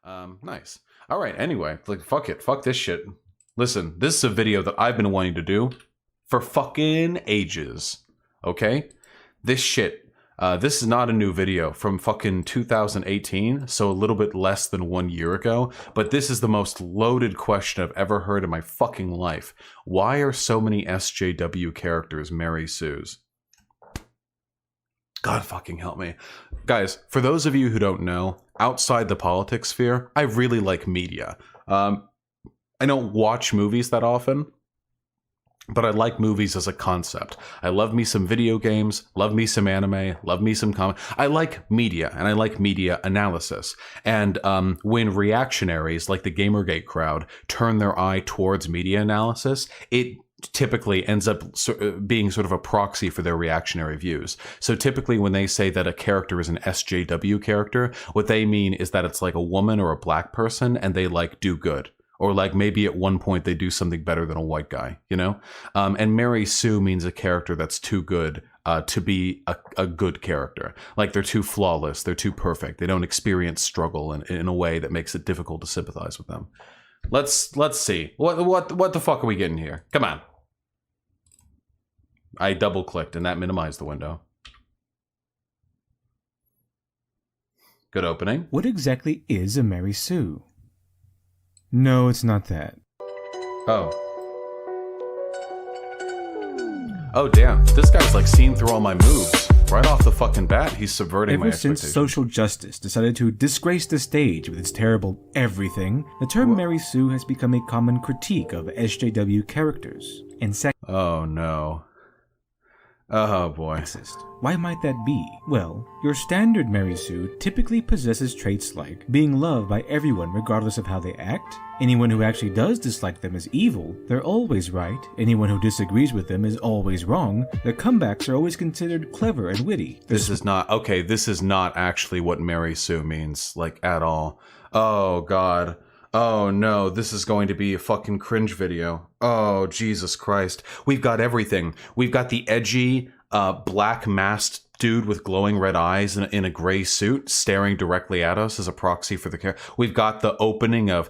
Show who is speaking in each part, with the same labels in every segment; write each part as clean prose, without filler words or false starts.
Speaker 1: Nice. All right. Anyway, like, fuck it. Fuck this shit. Listen, this is a video that I've been wanting to do for fucking ages. Okay? This shit. This is not a new video from fucking 2018, so a little bit less than 1 year ago, but this is the most loaded question I've ever heard in my fucking life. Why are so many SJW characters Mary Sue's? God fucking help me. Guys, for those of you who don't know, outside the politics sphere, I really like media. I don't watch movies that often, but I like movies as a concept. I love me some video games, love me some anime, love me some comic. I like media, and I like media analysis. And when reactionaries like the Gamergate crowd turn their eye towards media analysis, it typically ends up being sort of a proxy for their reactionary views. So typically when they say that a character is an SJW character, what they mean is that it's like a woman or a black person and they like do good. Or like maybe at one point they do something better than a white guy, you know? And Mary Sue means a character that's too good to be a good character. Like they're too flawless, they're too perfect. They don't experience struggle in a way that makes it difficult to sympathize with them. Let's see. What the fuck are we getting here? Come on. I double clicked and that minimized the window. Good opening.
Speaker 2: What exactly is a Mary Sue? No, it's not that.
Speaker 1: Oh. Oh, damn. This guy's like seen through all my moves. Right off the fucking bat, he's subverting my expectations.
Speaker 2: Ever since social justice decided to disgrace the stage with its terrible everything, the term Mary Sue has become a common critique of SJW characters. And
Speaker 1: oh, no. Oh, boy.
Speaker 2: Sexist. Why might that be? Well, your standard Mary Sue typically possesses traits like being loved by everyone regardless of how they act. Anyone who actually does dislike them is evil. They're always right. Anyone who disagrees with them is always wrong. Their comebacks are always considered clever and witty.
Speaker 1: This is not actually what Mary Sue means, like, at all. Oh, God. Oh no, this is going to be a fucking cringe video. Oh, Jesus Christ. We've got everything. We've got the edgy, black masked dude with glowing red eyes in a gray suit staring directly at us as a proxy for the character. We've got the opening of,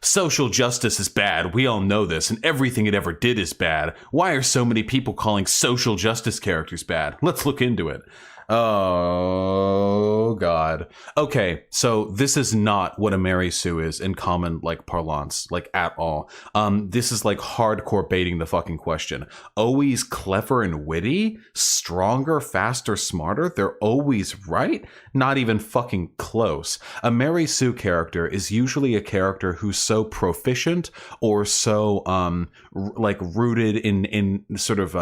Speaker 1: social justice is bad. We all know this, and everything it ever did is bad. Why are so many people calling social justice characters bad? Let's look into it. Oh, God. Okay, so this is not what a Mary Sue is in common, like, parlance, like, at all. This is, like, hardcore baiting the fucking question. Always clever and witty? Stronger, faster, smarter? They're always right? Not even fucking close. A Mary Sue character is usually a character who's so proficient or so, like, rooted in sort of,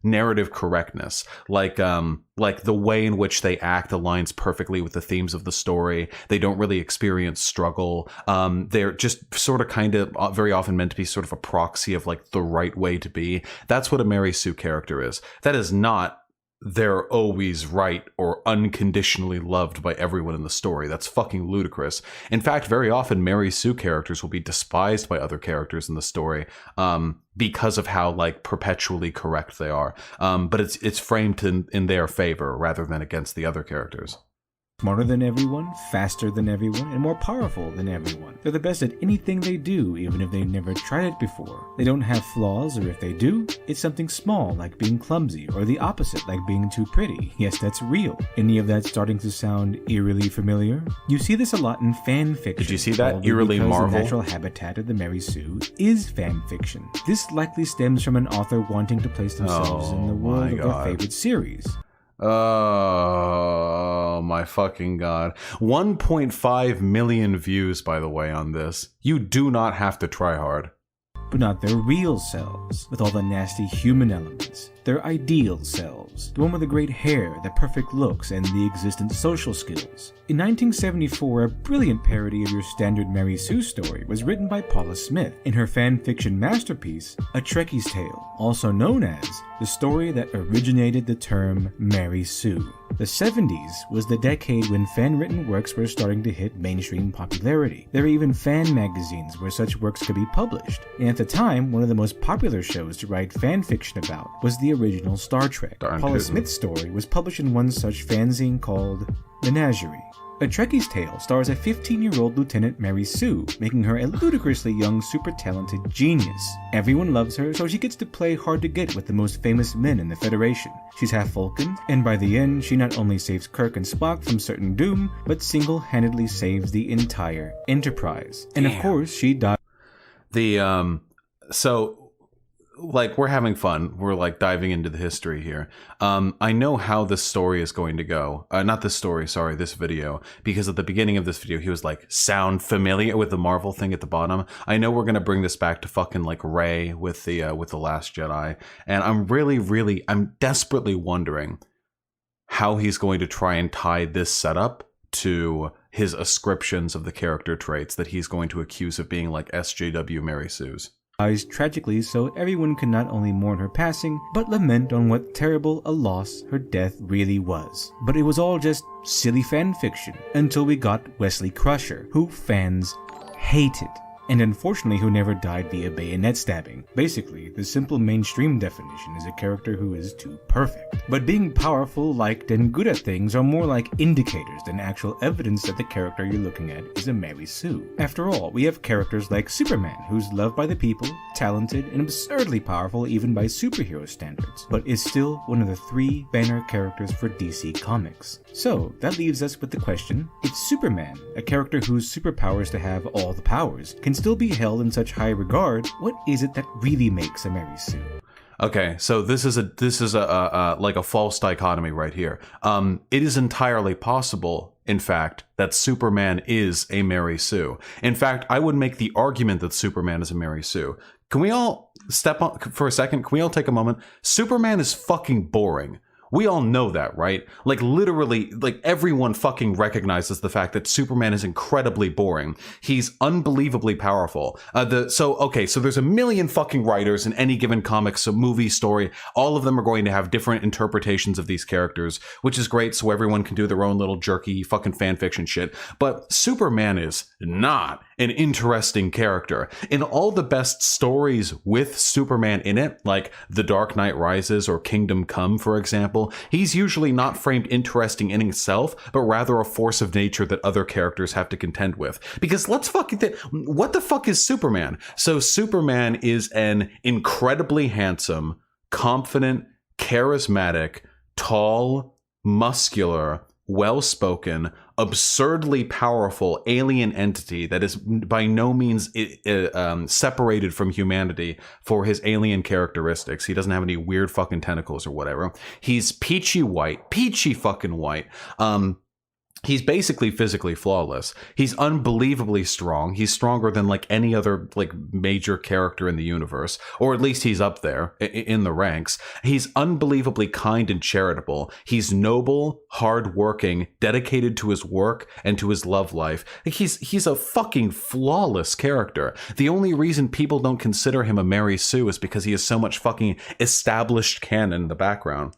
Speaker 1: narrative correctness. Like the way in which they act aligns perfectly with the themes of the story. They don't really experience struggle. They're just sort of kind of very often meant to be sort of a proxy of like the right way to be. That's what a Mary Sue character is. That is not they're always right or unconditionally loved by everyone in the story. That's fucking ludicrous. In fact, very often Mary Sue characters will be despised by other characters in the story because of how like perpetually correct they are. But it's framed in their favor rather than against the other characters.
Speaker 2: Smarter than everyone, faster than everyone, and more powerful than everyone. They're the best at anything they do, even if they've never tried it before. They don't have flaws, or if they do, it's something small like being clumsy, or the opposite like being too pretty. Yes, that's real. Any of that starting to sound eerily familiar? You see this a lot in fan fiction.
Speaker 1: Did you see that? Eerily Marvel?
Speaker 2: The natural habitat of the Mary Sue is fan fiction. This likely stems from an author wanting to place themselves in the world of their favorite series.
Speaker 1: Oh my fucking God. 1.5 million views, by the way, on this. You do not have to try hard.
Speaker 2: But not their real selves, with all the nasty human elements. Their ideal selves. The one with the great hair, the perfect looks, and the existent social skills. In 1974, a brilliant parody of your standard Mary Sue story was written by Paula Smith in her fan fiction masterpiece, A Trekkie's Tale, also known as the story that originated the term Mary Sue. The 70s was the decade when fan-written works were starting to hit mainstream popularity. There were even fan magazines where such works could be published, and at the time, one of the most popular shows to write fan fiction about was the original Star Trek. Paula Smith's story was published in one such fanzine called Menagerie. A Trekkie's Tale stars a 15-year-old Lieutenant Mary Sue, making her a ludicrously young, super talented genius. Everyone loves her, so she gets to play hard to get with the most famous men in the Federation. She's half Vulcan, and by the end, she not only saves Kirk and Spock from certain doom, but single-handedly saves the entire Enterprise. And of course, she dies.
Speaker 1: Like, we're having fun. We're like diving into the history here. I know how this story is going to go. Not this story, sorry, this video. Because at the beginning of this video, he was like, sound familiar with the Marvel thing at the bottom. I know we're going to bring this back to fucking like Rey with the Last Jedi. And I'm desperately wondering how he's going to try and tie this setup to his ascriptions of the character traits that he's going to accuse of being like SJW Mary Sue's.
Speaker 2: Dies tragically, so everyone can not only mourn her passing, but lament on what terrible a loss her death really was. But it was all just silly fan fiction, until we got Wesley Crusher, who fans hated. And unfortunately who never died via bayonet stabbing. Basically, the simple mainstream definition is a character who is too perfect. But being powerful, liked, and good at things are more like indicators than actual evidence that the character you're looking at is a Mary Sue. After all, we have characters like Superman, who's loved by the people, talented, and absurdly powerful even by superhero standards, but is still one of the 3 banner characters for DC Comics. So, that leaves us with the question, if Superman, a character whose superpower is to have all the powers, can still be held in such high regard, what is it that really makes a Mary Sue?
Speaker 1: Okay, so this is a like a false dichotomy right here. It is entirely possible, in fact, that Superman is a Mary Sue. In fact, I would make the argument that Superman is a Mary Sue. Can we all step on for a second? Can we all take a moment? Superman is fucking boring. We all know that, right? Like, literally, like, everyone fucking recognizes the fact that Superman is incredibly boring. He's unbelievably powerful. So there's a million fucking writers in any given comic, so movie, story. All of them are going to have different interpretations of these characters, which is great, so everyone can do their own little jerky fucking fanfiction shit. But Superman is not an interesting character. In all the best stories with Superman in it, like The Dark Knight Rises or Kingdom Come, for example, he's usually not framed interesting in himself, but rather a force of nature that other characters have to contend with. Because let's fucking what the fuck is Superman? So Superman is an incredibly handsome, confident, charismatic, tall, muscular, well-spoken, absurdly powerful alien entity that is by no means separated from humanity for his alien characteristics. He doesn't have any weird fucking tentacles or whatever. He's peachy fucking white. He's basically physically flawless. He's unbelievably strong. He's stronger than like any other like major character in the universe, or at least he's up there in the ranks. He's unbelievably kind and charitable. He's noble, hardworking, dedicated to his work and to his love life. He's a fucking flawless character. The only reason people don't consider him a Mary Sue is because he has so much fucking established canon in the background.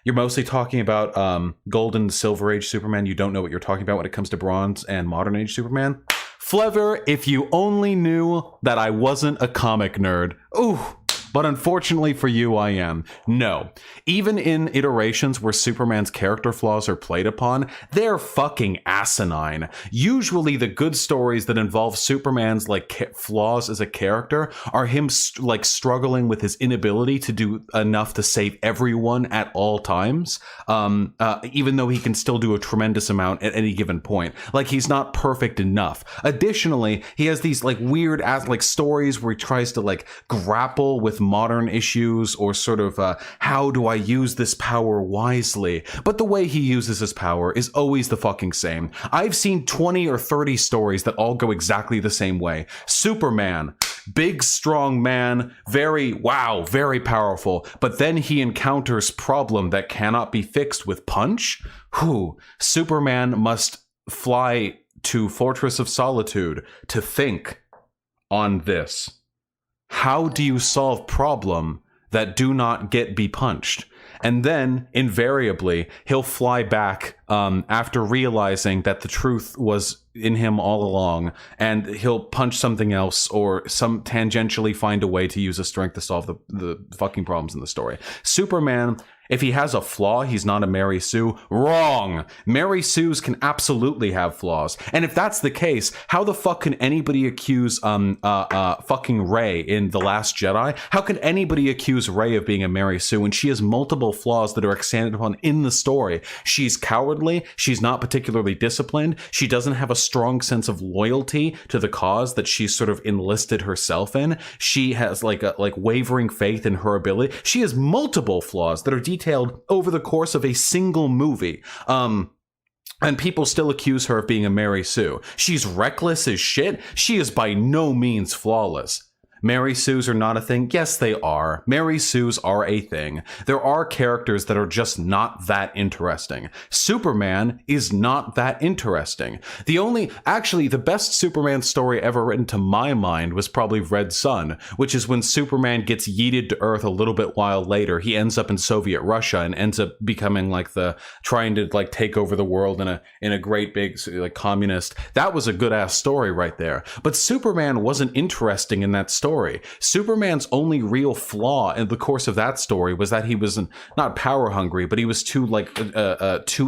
Speaker 1: You're mostly talking about Golden Silver Age Superman. You don't know what you're talking about when it comes to Bronze and Modern Age Superman. Flever, if you only knew that I wasn't a comic nerd. Ooh. But unfortunately for you, I am. No. Even in iterations where Superman's character flaws are played upon, they're fucking asinine. Usually the good stories that involve Superman's like flaws as a character are him like struggling with his inability to do enough to save everyone at all times, even though he can still do a tremendous amount at any given point. Like, he's not perfect enough. Additionally, he has these like weird like stories where he tries to like grapple with modern issues, or sort of how do I use this power wisely? But the way he uses his power is always the fucking same. I've seen 20 or 30 stories that all go exactly the same way. Superman, big strong man, very powerful, but then he encounters problem that cannot be fixed with punch. Superman must fly to Fortress of Solitude to think on this. How do you solve problem that do not be punched? And then, invariably, he'll fly back after realizing that the truth was in him all along, and he'll punch something else or tangentially find a way to use his strength to solve the fucking problems in the story. Superman If he has a flaw, he's not a Mary Sue. Wrong. Mary Sues can absolutely have flaws. And if that's the case, how the fuck can anybody accuse fucking Rey in The Last Jedi? How can anybody accuse Rey of being a Mary Sue when she has multiple flaws that are expanded upon in the story? She's cowardly. She's not particularly disciplined. She doesn't have a strong sense of loyalty to the cause that she's sort of enlisted herself in. She has like wavering faith in her ability. She has multiple flaws that are detailed over the course of a single movie. And people still accuse her of being a Mary Sue. She's reckless as shit. She is by no means flawless. Mary Sues are not a thing? Yes, they are. Mary Sues are a thing. There are characters that are just not that interesting. Superman is not that interesting. The best Superman story ever written to my mind was probably Red Son, which is when Superman gets yeeted to Earth a little bit while later. He ends up in Soviet Russia and ends up becoming trying to take over the world in a great big communist. That was a good ass story right there. But Superman wasn't interesting in that story. Superman's only real flaw in the course of that story was that he was not power hungry, but he was too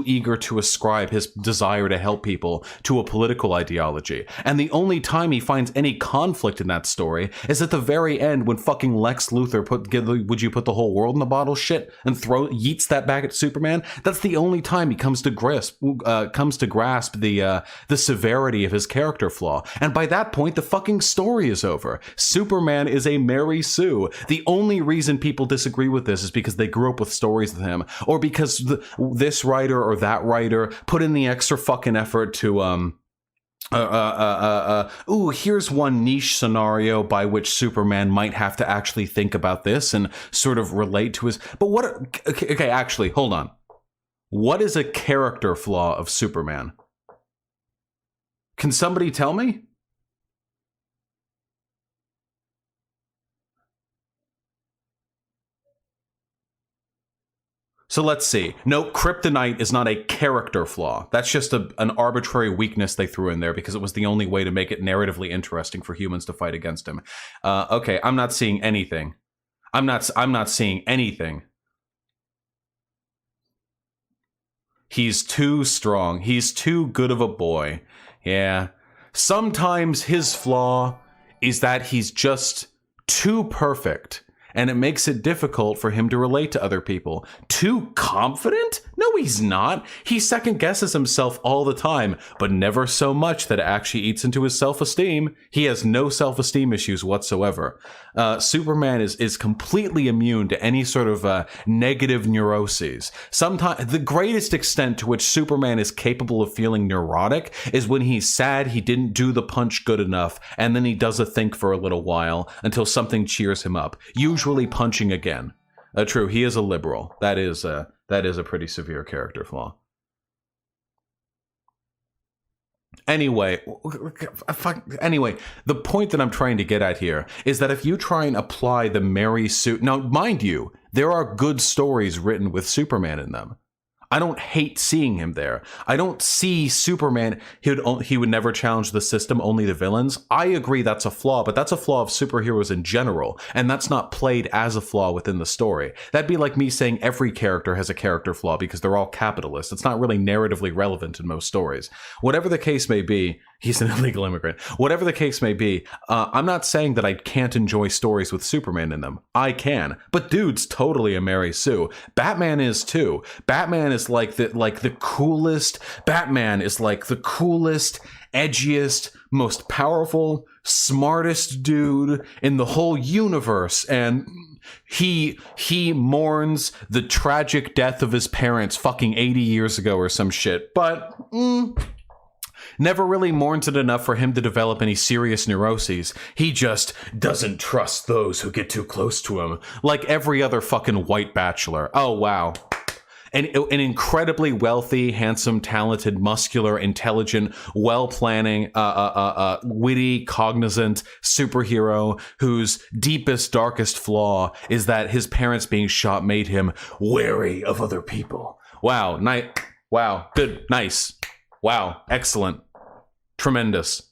Speaker 1: eager to ascribe his desire to help people to a political ideology. And the only time he finds any conflict in that story is at the very end when fucking Lex Luthor would you put the whole world in a bottle shit and yeets that back at Superman. That's the only time he comes to grasp the severity of his character flaw. And by that point, the fucking story is over. Superman is a Mary Sue. The only reason people disagree with this is because they grew up with stories with him, or because this writer or that writer put in the extra fucking effort to here's one niche scenario by which Superman might have to actually think about this and sort of relate to his. But okay, actually, hold on. What is a character flaw of Superman? Can somebody tell me? So let's see. No, kryptonite is not a character flaw. That's just an arbitrary weakness they threw in there because it was the only way to make it narratively interesting for humans to fight against him. Okay, I'm not seeing anything. I'm not seeing anything. He's too strong. He's too good of a boy. Yeah. Sometimes his flaw is that he's just too perfect. And it makes it difficult for him to relate to other people. Too confident? No, he's not. He second guesses himself all the time, but never so much that it actually eats into his self-esteem. He has no self-esteem issues whatsoever. Superman is completely immune to any sort of negative neuroses. Sometimes the greatest extent to which Superman is capable of feeling neurotic is when he's sad he didn't do the punch good enough, and then he does a think for a little while until something cheers him up. Usually punching again. True, he is a liberal. That is a pretty severe character flaw. Anyway, the point that I'm trying to get at here is that if you try and apply the Mary Sue... Now, mind you, there are good stories written with Superman in them. I don't hate seeing him there. I don't see Superman, he would never challenge the system, only the villains. I agree that's a flaw, but that's a flaw of superheroes in general, and that's not played as a flaw within the story. That'd be like me saying every character has a character flaw because they're all capitalists. It's not really narratively relevant in most stories. Whatever the case may be, he's an illegal immigrant. Whatever the case may be, I'm not saying that I can't enjoy stories with Superman in them. I can. But dude's totally a Mary Sue. Batman is too. Batman is like the coolest. Batman is like the coolest, edgiest, most powerful, smartest dude in the whole universe. And he mourns the tragic death of his parents fucking 80 years ago or some shit. But never really mourns it enough for him to develop any serious neuroses. He just doesn't trust those who get too close to him. Like every other fucking white bachelor. Oh, wow. An incredibly wealthy, handsome, talented, muscular, intelligent, well-planning, witty, cognizant superhero whose deepest, darkest flaw is that his parents being shot made him wary of other people. Wow. Wow. Good. Nice. Wow. Excellent. Tremendous.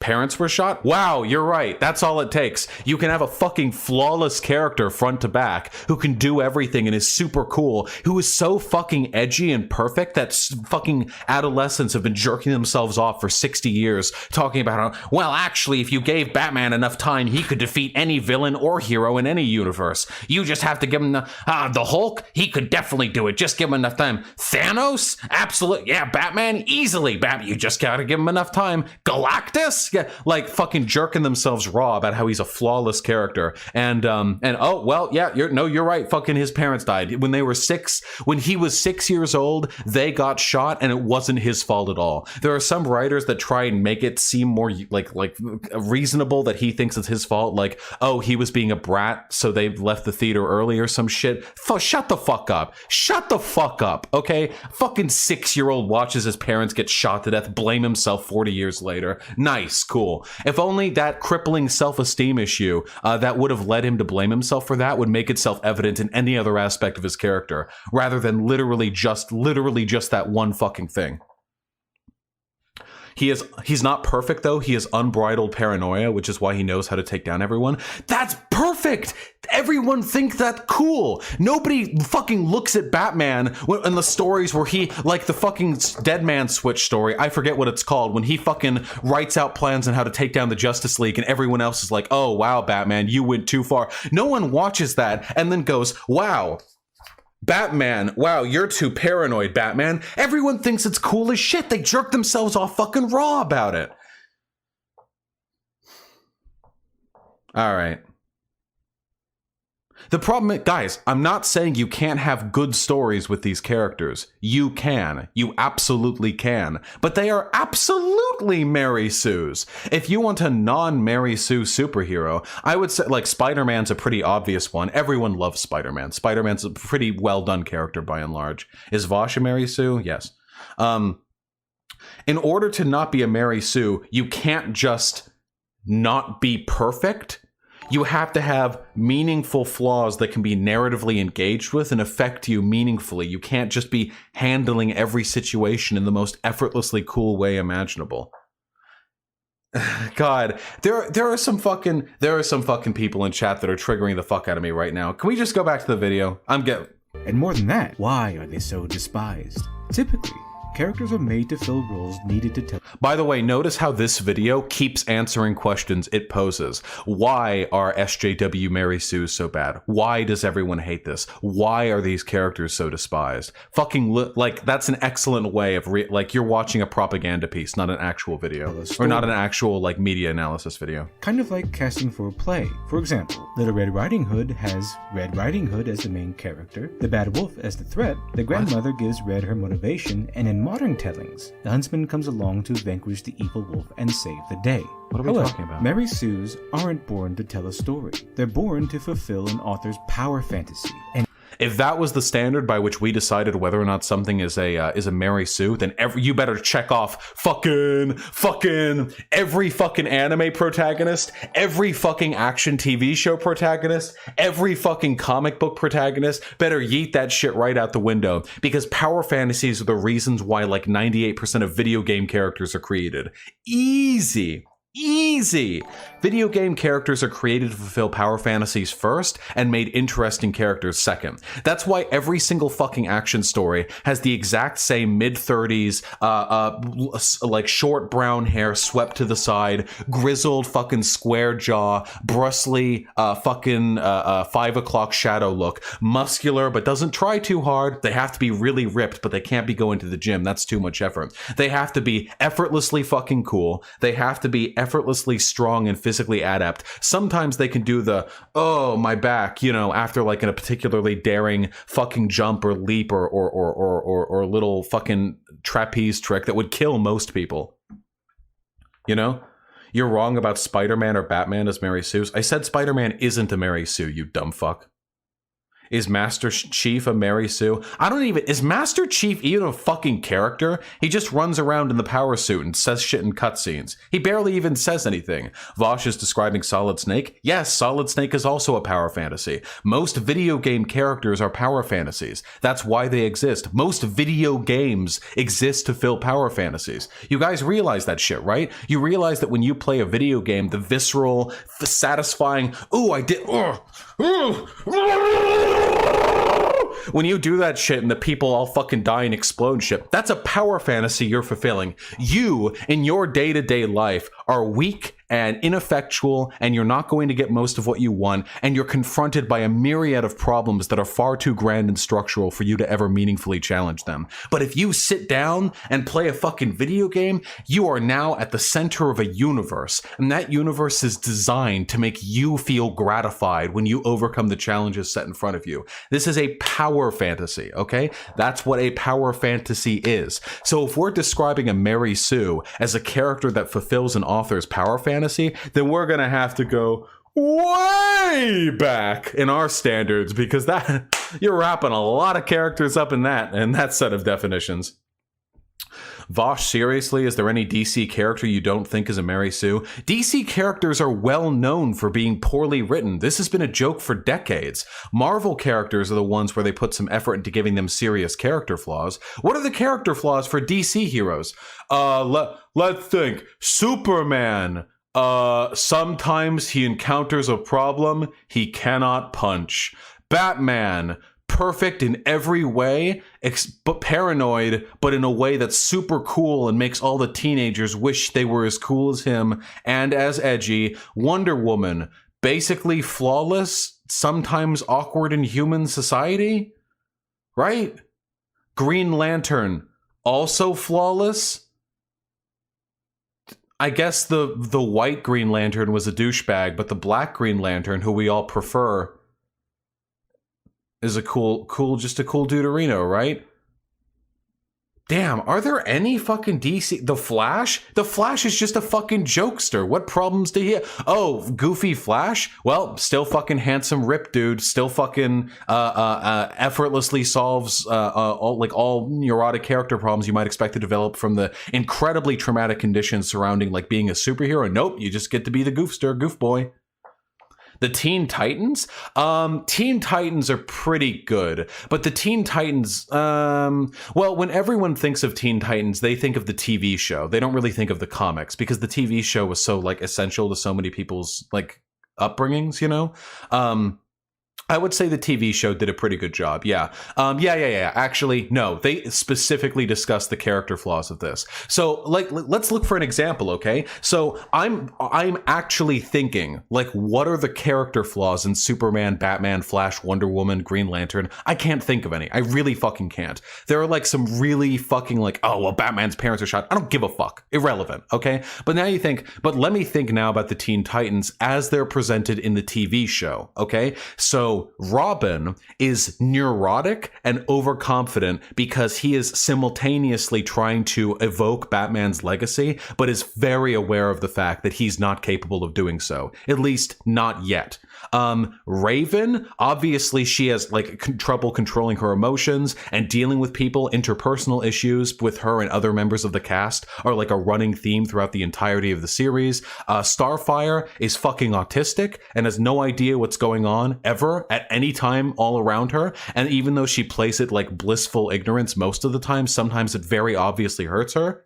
Speaker 1: parents were shot? Wow, you're right. That's all it takes. You can have a fucking flawless character front to back who can do everything and is super cool, who is so fucking edgy and perfect that fucking adolescents have been jerking themselves off for 60 years talking about how, well, actually, if you gave Batman enough time, he could defeat any villain or hero in any universe. You just have to give him the Hulk, he could definitely do it. Just give him enough time. Thanos? Absolutely. Yeah, Batman? Easily. Batman, you just gotta give him enough time. Galactus? Yeah, like fucking jerking themselves raw about how he's a flawless character. And oh, well, yeah, you're right. Fucking his parents died. When he was 6 years old, they got shot and it wasn't his fault at all. There are some writers that try and make it seem more like reasonable that he thinks it's his fault. Like, oh, he was being a brat, so they left the theater early or some shit. Shut the fuck up. Shut the fuck up, okay? Fucking 6-year-old watches his parents get shot to death, blame himself 40 years later. Nice, cool. If only that crippling self-esteem issue that would have led him to blame himself for that would make itself evident in any other aspect of his character, rather than literally just that one fucking thing. He's not perfect though. He has unbridled paranoia, which is why he knows how to take down everyone. That's perfect. Everyone thinks that's cool. Nobody fucking looks at Batman in the stories where he, like the fucking Dead Man Switch story, I forget what it's called, when he fucking writes out plans on how to take down the Justice League and everyone else is like, oh wow, Batman, you went too far. No one watches that and then goes, wow, Batman, wow, you're too paranoid, Batman. Everyone thinks it's cool as shit. They jerk themselves off fucking raw about it. All right. The problem, guys, I'm not saying you can't have good stories with these characters. You can. You absolutely can. But they are absolutely Mary Sue's. If you want a non-Mary Sue superhero, I would say, like, Spider-Man's a pretty obvious one. Everyone loves Spider-Man. Spider-Man's a pretty well-done character by and large. Is Vosh a Mary Sue? Yes. In order to not be a Mary Sue, you can't just not be perfect. You have to have meaningful flaws that can be narratively engaged with and affect you meaningfully. You can't just be handling every situation in the most effortlessly cool way imaginable. God, there are some fucking people in chat that are triggering the fuck out of me right now. Can we just go back to the video?
Speaker 2: And more than that, why are they so despised? Typically, characters are made to fill roles needed to tell.
Speaker 1: By the way, notice how this video keeps answering questions it poses. Why are SJW Mary Sue's so bad? Why does everyone hate this? Why are these characters so despised? Like, that's an excellent way of like, you're watching a propaganda piece, not an actual video. Or not an actual, like, media analysis video.
Speaker 2: Kind of like casting for a play. For example, Little Red Riding Hood has Red Riding Hood as the main character, the Bad Wolf as the threat, the grandmother gives Red her motivation, and in modern tellings, the huntsman comes along to vanquish the evil wolf and save the day.
Speaker 1: What are we talking about?
Speaker 2: Mary Sue's aren't born to tell a story. They're born to fulfill an author's power fantasy. And
Speaker 1: if that was the standard by which we decided whether or not something is a Mary Sue, then you better check off fucking every fucking anime protagonist, every fucking action TV show protagonist, every fucking comic book protagonist. Better yeet that shit right out the window, because power fantasies are the reasons why like 98% of video game characters are created. Easy. Video game characters are created to fulfill power fantasies first and made interesting characters second. That's why every single fucking action story has the exact same mid-30s, like short brown hair swept to the side, grizzled fucking square jaw, brustly fucking 5 o'clock shadow look, muscular but doesn't try too hard. They have to be really ripped, but they can't be going to the gym. That's too much effort. They have to be effortlessly fucking cool. They have to be effortlessly strong and physically adept. Sometimes they can do the, oh, my back, you know, after like in a particularly daring fucking jump or leap or little fucking trapeze trick that would kill most people. You know? You're wrong about Spider-Man or Batman as Mary Sue's. I said Spider-Man isn't a Mary Sue, you dumb fuck. Is Master Chief a Mary Sue? Is Master Chief even a fucking character? He just runs around in the power suit and says shit in cutscenes. He barely even says anything. Vosh is describing Solid Snake. Yes, Solid Snake is also a power fantasy. Most video game characters are power fantasies. That's why they exist. Most video games exist to fill power fantasies. You guys realize that shit, right? You realize that when you play a video game, the visceral, satisfying, ooh, I did, when you do that shit and the people all fucking die and explode shit, that's a power fantasy you're fulfilling. You, in your day-to-day life, are weak and ineffectual, and you're not going to get most of what you want, and you're confronted by a myriad of problems that are far too grand and structural for you to ever meaningfully challenge them. But if you sit down and play a fucking video game, you are now at the center of a universe, and that universe is designed to make you feel gratified when you overcome the challenges set in front of you. This is a power fantasy, okay? That's what a power fantasy is. So if we're describing a Mary Sue as a character that fulfills an author's power fantasy, then we're gonna have to go way back in our standards, because that you're wrapping a lot of characters up in that set of definitions. Vosh, seriously, is there any DC character you don't think is a Mary Sue? DC characters are well known for being poorly written. This has been a joke for decades. Marvel characters are the ones where they put some effort into giving them serious character flaws. What are the character flaws for DC heroes? Let's think. Superman. Sometimes he encounters a problem he cannot punch. Batman, perfect in every way, but paranoid, but in a way that's super cool and makes all the teenagers wish they were as cool as him and as edgy. Wonder Woman, basically flawless, sometimes awkward in human society, right? Green Lantern, also flawless. I guess the white Green Lantern was a douchebag, but the black Green Lantern, who we all prefer, is a cool duderino, right? Damn, are there any fucking DC? The Flash? The Flash is just a fucking jokester. What problems do he have? Oh, goofy Flash? Well, still fucking handsome rip dude. Still fucking effortlessly solves all neurotic character problems you might expect to develop from the incredibly traumatic conditions surrounding like being a superhero. Nope, you just get to be the goofster, goof boy. The Teen Titans? Teen Titans are pretty good, but the Teen Titans, well, when everyone thinks of Teen Titans, they think of the TV show. They don't really think of the comics, because the TV show was so, like, essential to so many people's, like, upbringings, you know? I would say the TV show did a pretty good job. Yeah. Actually, no, they specifically discussed the character flaws of this. So, like, let's look for an example, okay? So, I'm actually thinking, like, what are the character flaws in Superman, Batman, Flash, Wonder Woman, Green Lantern? I can't think of any. I really fucking can't. There are, like, some really fucking, like, oh, well, Batman's parents are shot. I don't give a fuck. Irrelevant, okay? But now you think, but let me think now about the Teen Titans as they're presented in the TV show, okay? So, Robin is neurotic and overconfident because he is simultaneously trying to evoke Batman's legacy, but is very aware of the fact that he's not capable of doing so. At least not yet. Raven, obviously she has like trouble controlling her emotions, and dealing with people. Interpersonal issues with her and other members of the cast are like a running theme throughout the entirety of the series. Starfire is fucking autistic and has no idea what's going on ever at any time all around her, and even though she plays it like blissful ignorance most of the time, sometimes it very obviously hurts her.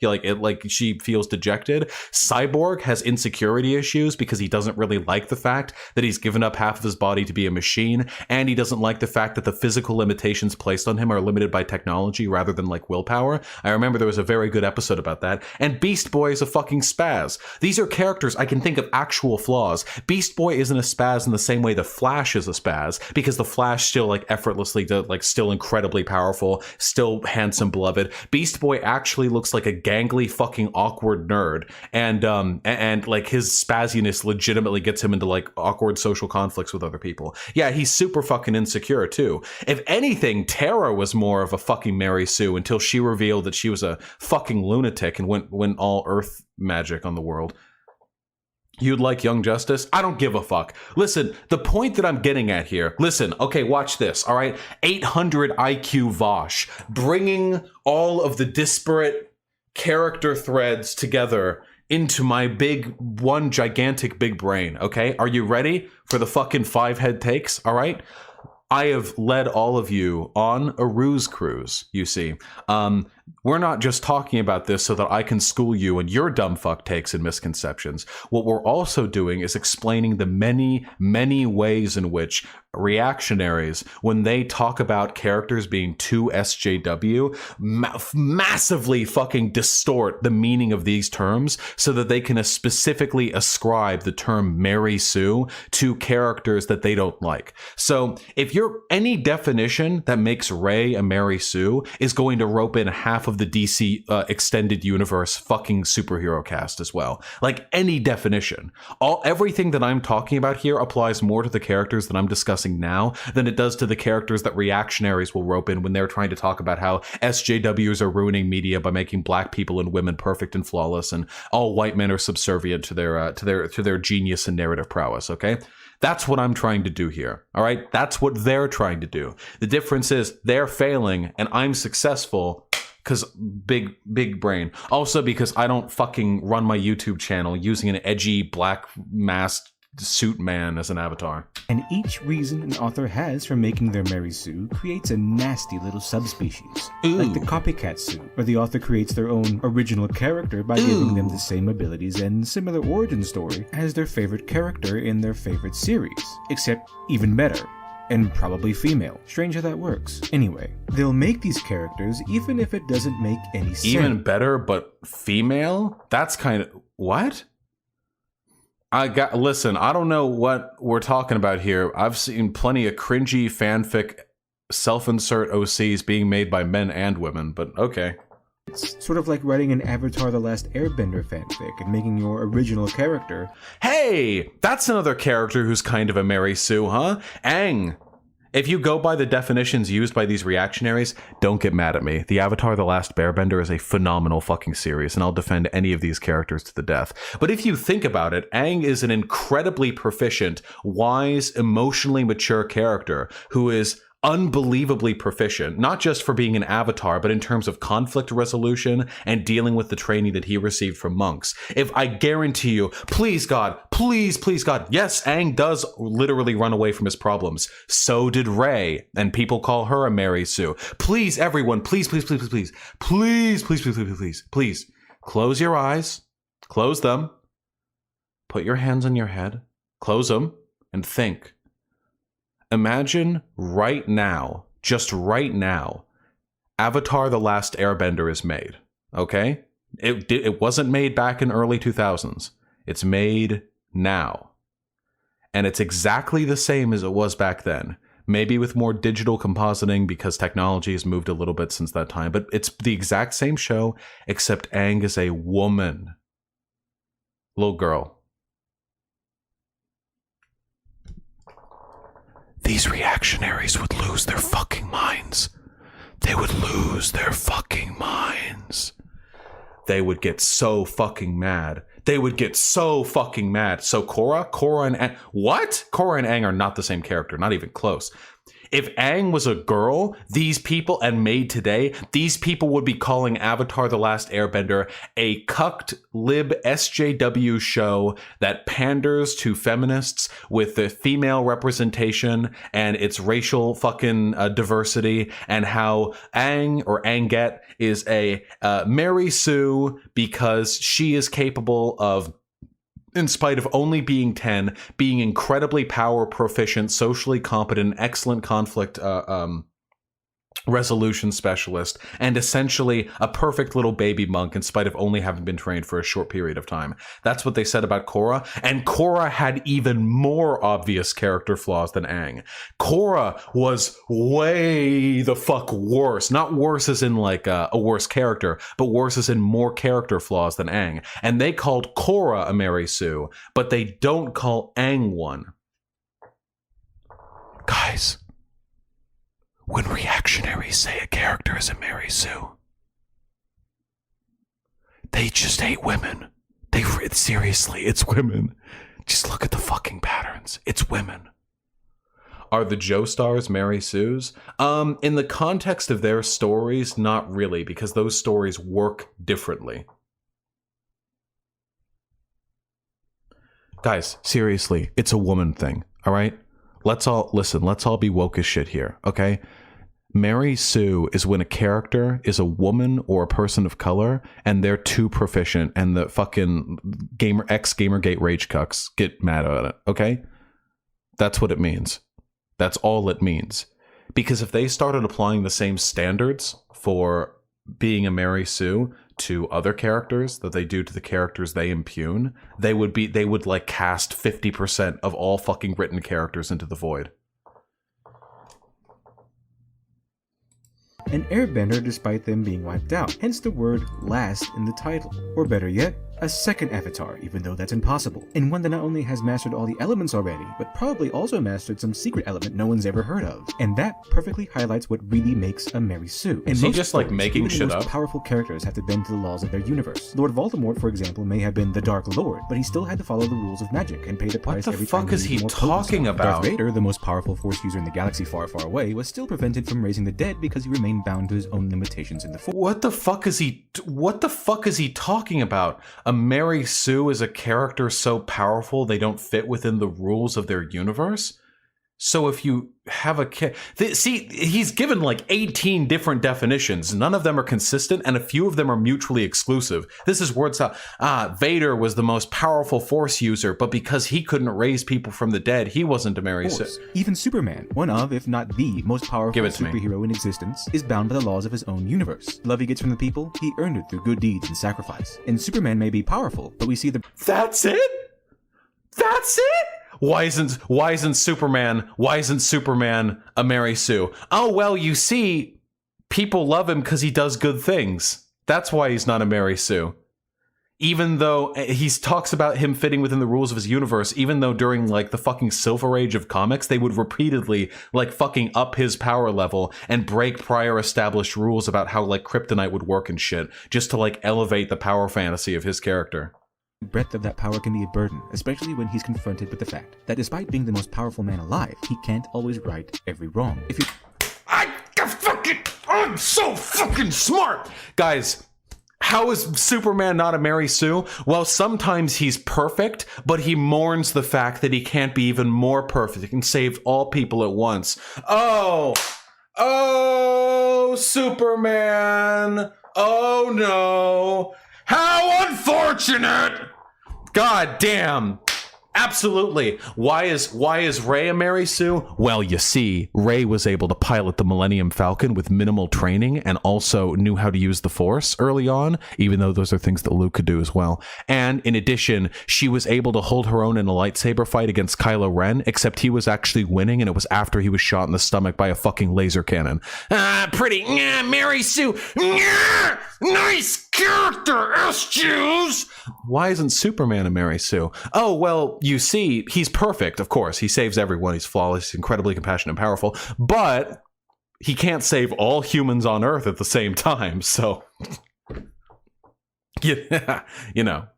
Speaker 1: She feels dejected. Cyborg has insecurity issues because he doesn't really like the fact that he's given up half of his body to be a machine, and he doesn't like the fact that the physical limitations placed on him are limited by technology rather than like willpower. I remember there was a very good episode about that. And Beast Boy is a fucking spaz. These are characters I can think of actual flaws. Beast Boy isn't a spaz in the same way the Flash is a spaz, because the Flash still like effortlessly still incredibly powerful, still handsome, beloved. Beast Boy actually looks like a gangly fucking awkward nerd, and like his spazziness legitimately gets him into like awkward social conflicts with other people. Yeah, he's super fucking insecure too. If anything, Tara was more of a fucking Mary Sue until she revealed that she was a fucking lunatic and went all Earth magic on the world. You'd like Young Justice? I don't give a fuck. Listen, the point that I'm getting at here, listen, okay, watch this, all right? 800 IQ Vosh, bringing all of the disparate character threads together into my one gigantic big brain, okay? Are you ready for the fucking 5-head takes, all right? I have led all of you on a ruse cruise, you see. We're not just talking about this so that I can school you in your dumb fuck takes and misconceptions. What we're also doing is explaining the many, many ways in which reactionaries, when they talk about characters being too SJW, massively fucking distort the meaning of these terms so that they can specifically ascribe the term Mary Sue to characters that they don't like. So if you're any definition that makes Ray a Mary Sue is going to rope in half of the DC extended universe fucking superhero cast as well. Like any definition. Everything that I'm talking about here applies more to the characters that I'm discussing now than it does to the characters that reactionaries will rope in when they're trying to talk about how SJWs are ruining media by making black people and women perfect and flawless, and all white men are subservient to their genius and narrative prowess, okay? That's what I'm trying to do here, all right? That's what they're trying to do. The difference is they're failing and I'm successful because big brain. Also because I don't fucking run my YouTube channel using an edgy black masked suit man as an avatar.
Speaker 2: And each reason an author has for making their Mary Sue creates a nasty little subspecies.
Speaker 1: Ooh.
Speaker 2: Like the copycat Sue, where the author creates their own original character by giving them the same abilities and similar origin story as their favorite character in their favorite series, except even better. And probably female. Strange how that works. Anyway, they'll make these characters even if it doesn't make any sense.
Speaker 1: Even better, but female? That's kind of... What? Listen, I don't know what we're talking about here. I've seen plenty of cringy fanfic self-insert OCs being made by men and women, but okay.
Speaker 2: It's sort of like writing an Avatar The Last Airbender fanfic and making your original character.
Speaker 1: Hey, that's another character who's kind of a Mary Sue, huh? Aang. If you go by the definitions used by these reactionaries, don't get mad at me. The Avatar The Last Airbender is a phenomenal fucking series, and I'll defend any of these characters to the death. But if you think about it, Aang is an incredibly proficient, wise, emotionally mature character who is unbelievably proficient, not just for being an avatar, but in terms of conflict resolution and dealing with the training that he received from monks. If I guarantee you, please God, please God, yes, Aang does literally run away from his problems. So did Rey, and people call her a Mary Sue. Please, everyone, please, close your eyes, close them, put your hands on your head, close them, and think. Imagine right now, just right now, Avatar The Last Airbender is made, okay? It wasn't made back in early 2000s. It's made now. And it's exactly the same as it was back then. Maybe with more digital compositing because technology has moved a little bit since that time, but it's the exact same show, except Aang is a woman. Little girl. These reactionaries would lose their fucking minds. They would lose their fucking minds. They would get so fucking mad. They would get so fucking mad. So Korra and Aang... What? Korra and Aang are not the same character. Not even close. If Aang was a girl, these people, and made today, these people would be calling Avatar The Last Airbender a cucked lib SJW show that panders to feminists with the female representation and its racial fucking diversity, and how Aang or Aangette is a Mary Sue because she is capable of, in spite of only being 10, being incredibly power proficient, socially competent, excellent conflict resolution specialist, and essentially a perfect little baby monk in spite of only having been trained for a short period of time. That's what they said about Korra, and Korra had even more obvious character flaws than Aang. Korra was way the fuck worse. Not worse as in like a worse character, but worse as in more character flaws than Aang. And they called Korra a Mary Sue, but they don't call Aang one. Guys, when reactionaries say a character is a Mary Sue, they just hate women. Seriously, it's women. Just look at the fucking patterns. It's women. Are the Joestars Mary Sue's? In the context of their stories, not really, because those stories work differently. Guys, seriously, it's a woman thing, all right? Let's all be woke as shit here, okay? Mary Sue is when a character is a woman or a person of color and they're too proficient and the fucking ex-Gamergate rage cucks get mad at it, okay? That's what it means. That's all it means. Because if they started applying the same standards for being a Mary Sue to other characters that they do to the characters they impugn, they would like cast 50% of all fucking written characters into the void.
Speaker 2: An airbender despite them being wiped out, hence the word last in the title. Or better yet, a second avatar, even though that's impossible, and one that not only has mastered all the elements already, but probably also mastered some secret element no one's ever heard of. And that perfectly highlights what really makes a Mary Sue.
Speaker 1: Is he just like making shit up?
Speaker 2: The most powerful characters have to bend to the laws of their universe. Lord Voldemort, for example, may have been the Dark Lord, but he still had to follow the rules of magic and pay the price every time.
Speaker 1: What the fuck is he talking about?
Speaker 2: Darth Vader, the most powerful Force user in the galaxy far, far away, was still prevented from raising the dead because he remained bound to his own limitations in the Force.
Speaker 1: What the fuck is he talking about? A Mary Sue is a character so powerful they don't fit within the rules of their universe? So if you have a see, he's given like 18 different definitions. None of them are consistent, and a few of them are mutually exclusive. This is words out. Vader was the most powerful Force user, but because he couldn't raise people from the dead, he wasn't a Mary Sue.
Speaker 2: Even Superman, one of, if not the most powerful superhero in existence, is bound by the laws of his own universe. Love he gets from the people, he earned it through good deeds and sacrifice. And Superman may be powerful, but we see the—
Speaker 1: That's it? That's it? Why isn't Superman a Mary Sue? Oh, well, you see, people love him because he does good things. That's why he's not a Mary Sue. Even though he talks about him fitting within the rules of his universe, even though during like the fucking Silver Age of comics, they would repeatedly like fucking up his power level and break prior established rules about how like kryptonite would work and shit, just to like elevate the power fantasy of his character.
Speaker 2: Breadth of that power can be a burden, especially when he's confronted with the fact that despite being the most powerful man alive, he can't always right every wrong. If you—
Speaker 1: I'm so fucking smart! Guys, how is Superman not a Mary Sue? Well, sometimes he's perfect, but he mourns the fact that he can't be even more perfect. He can save all people at once. Oh, Superman! Oh no! How unfortunate! God damn. Absolutely. Why is Rey a Mary Sue? Well, you see, Rey was able to pilot the Millennium Falcon with minimal training and also knew how to use the Force early on, even though those are things that Luke could do as well. And in addition, she was able to hold her own in a lightsaber fight against Kylo Ren, except he was actually winning, and it was after he was shot in the stomach by a fucking laser cannon. Mary Sue. Nice character, S-Jews. Why isn't Superman a Mary Sue? Oh, well, you see, he's perfect, of course. He saves everyone. He's flawless, incredibly compassionate and powerful. But he can't save all humans on Earth at the same time, so... yeah, you know.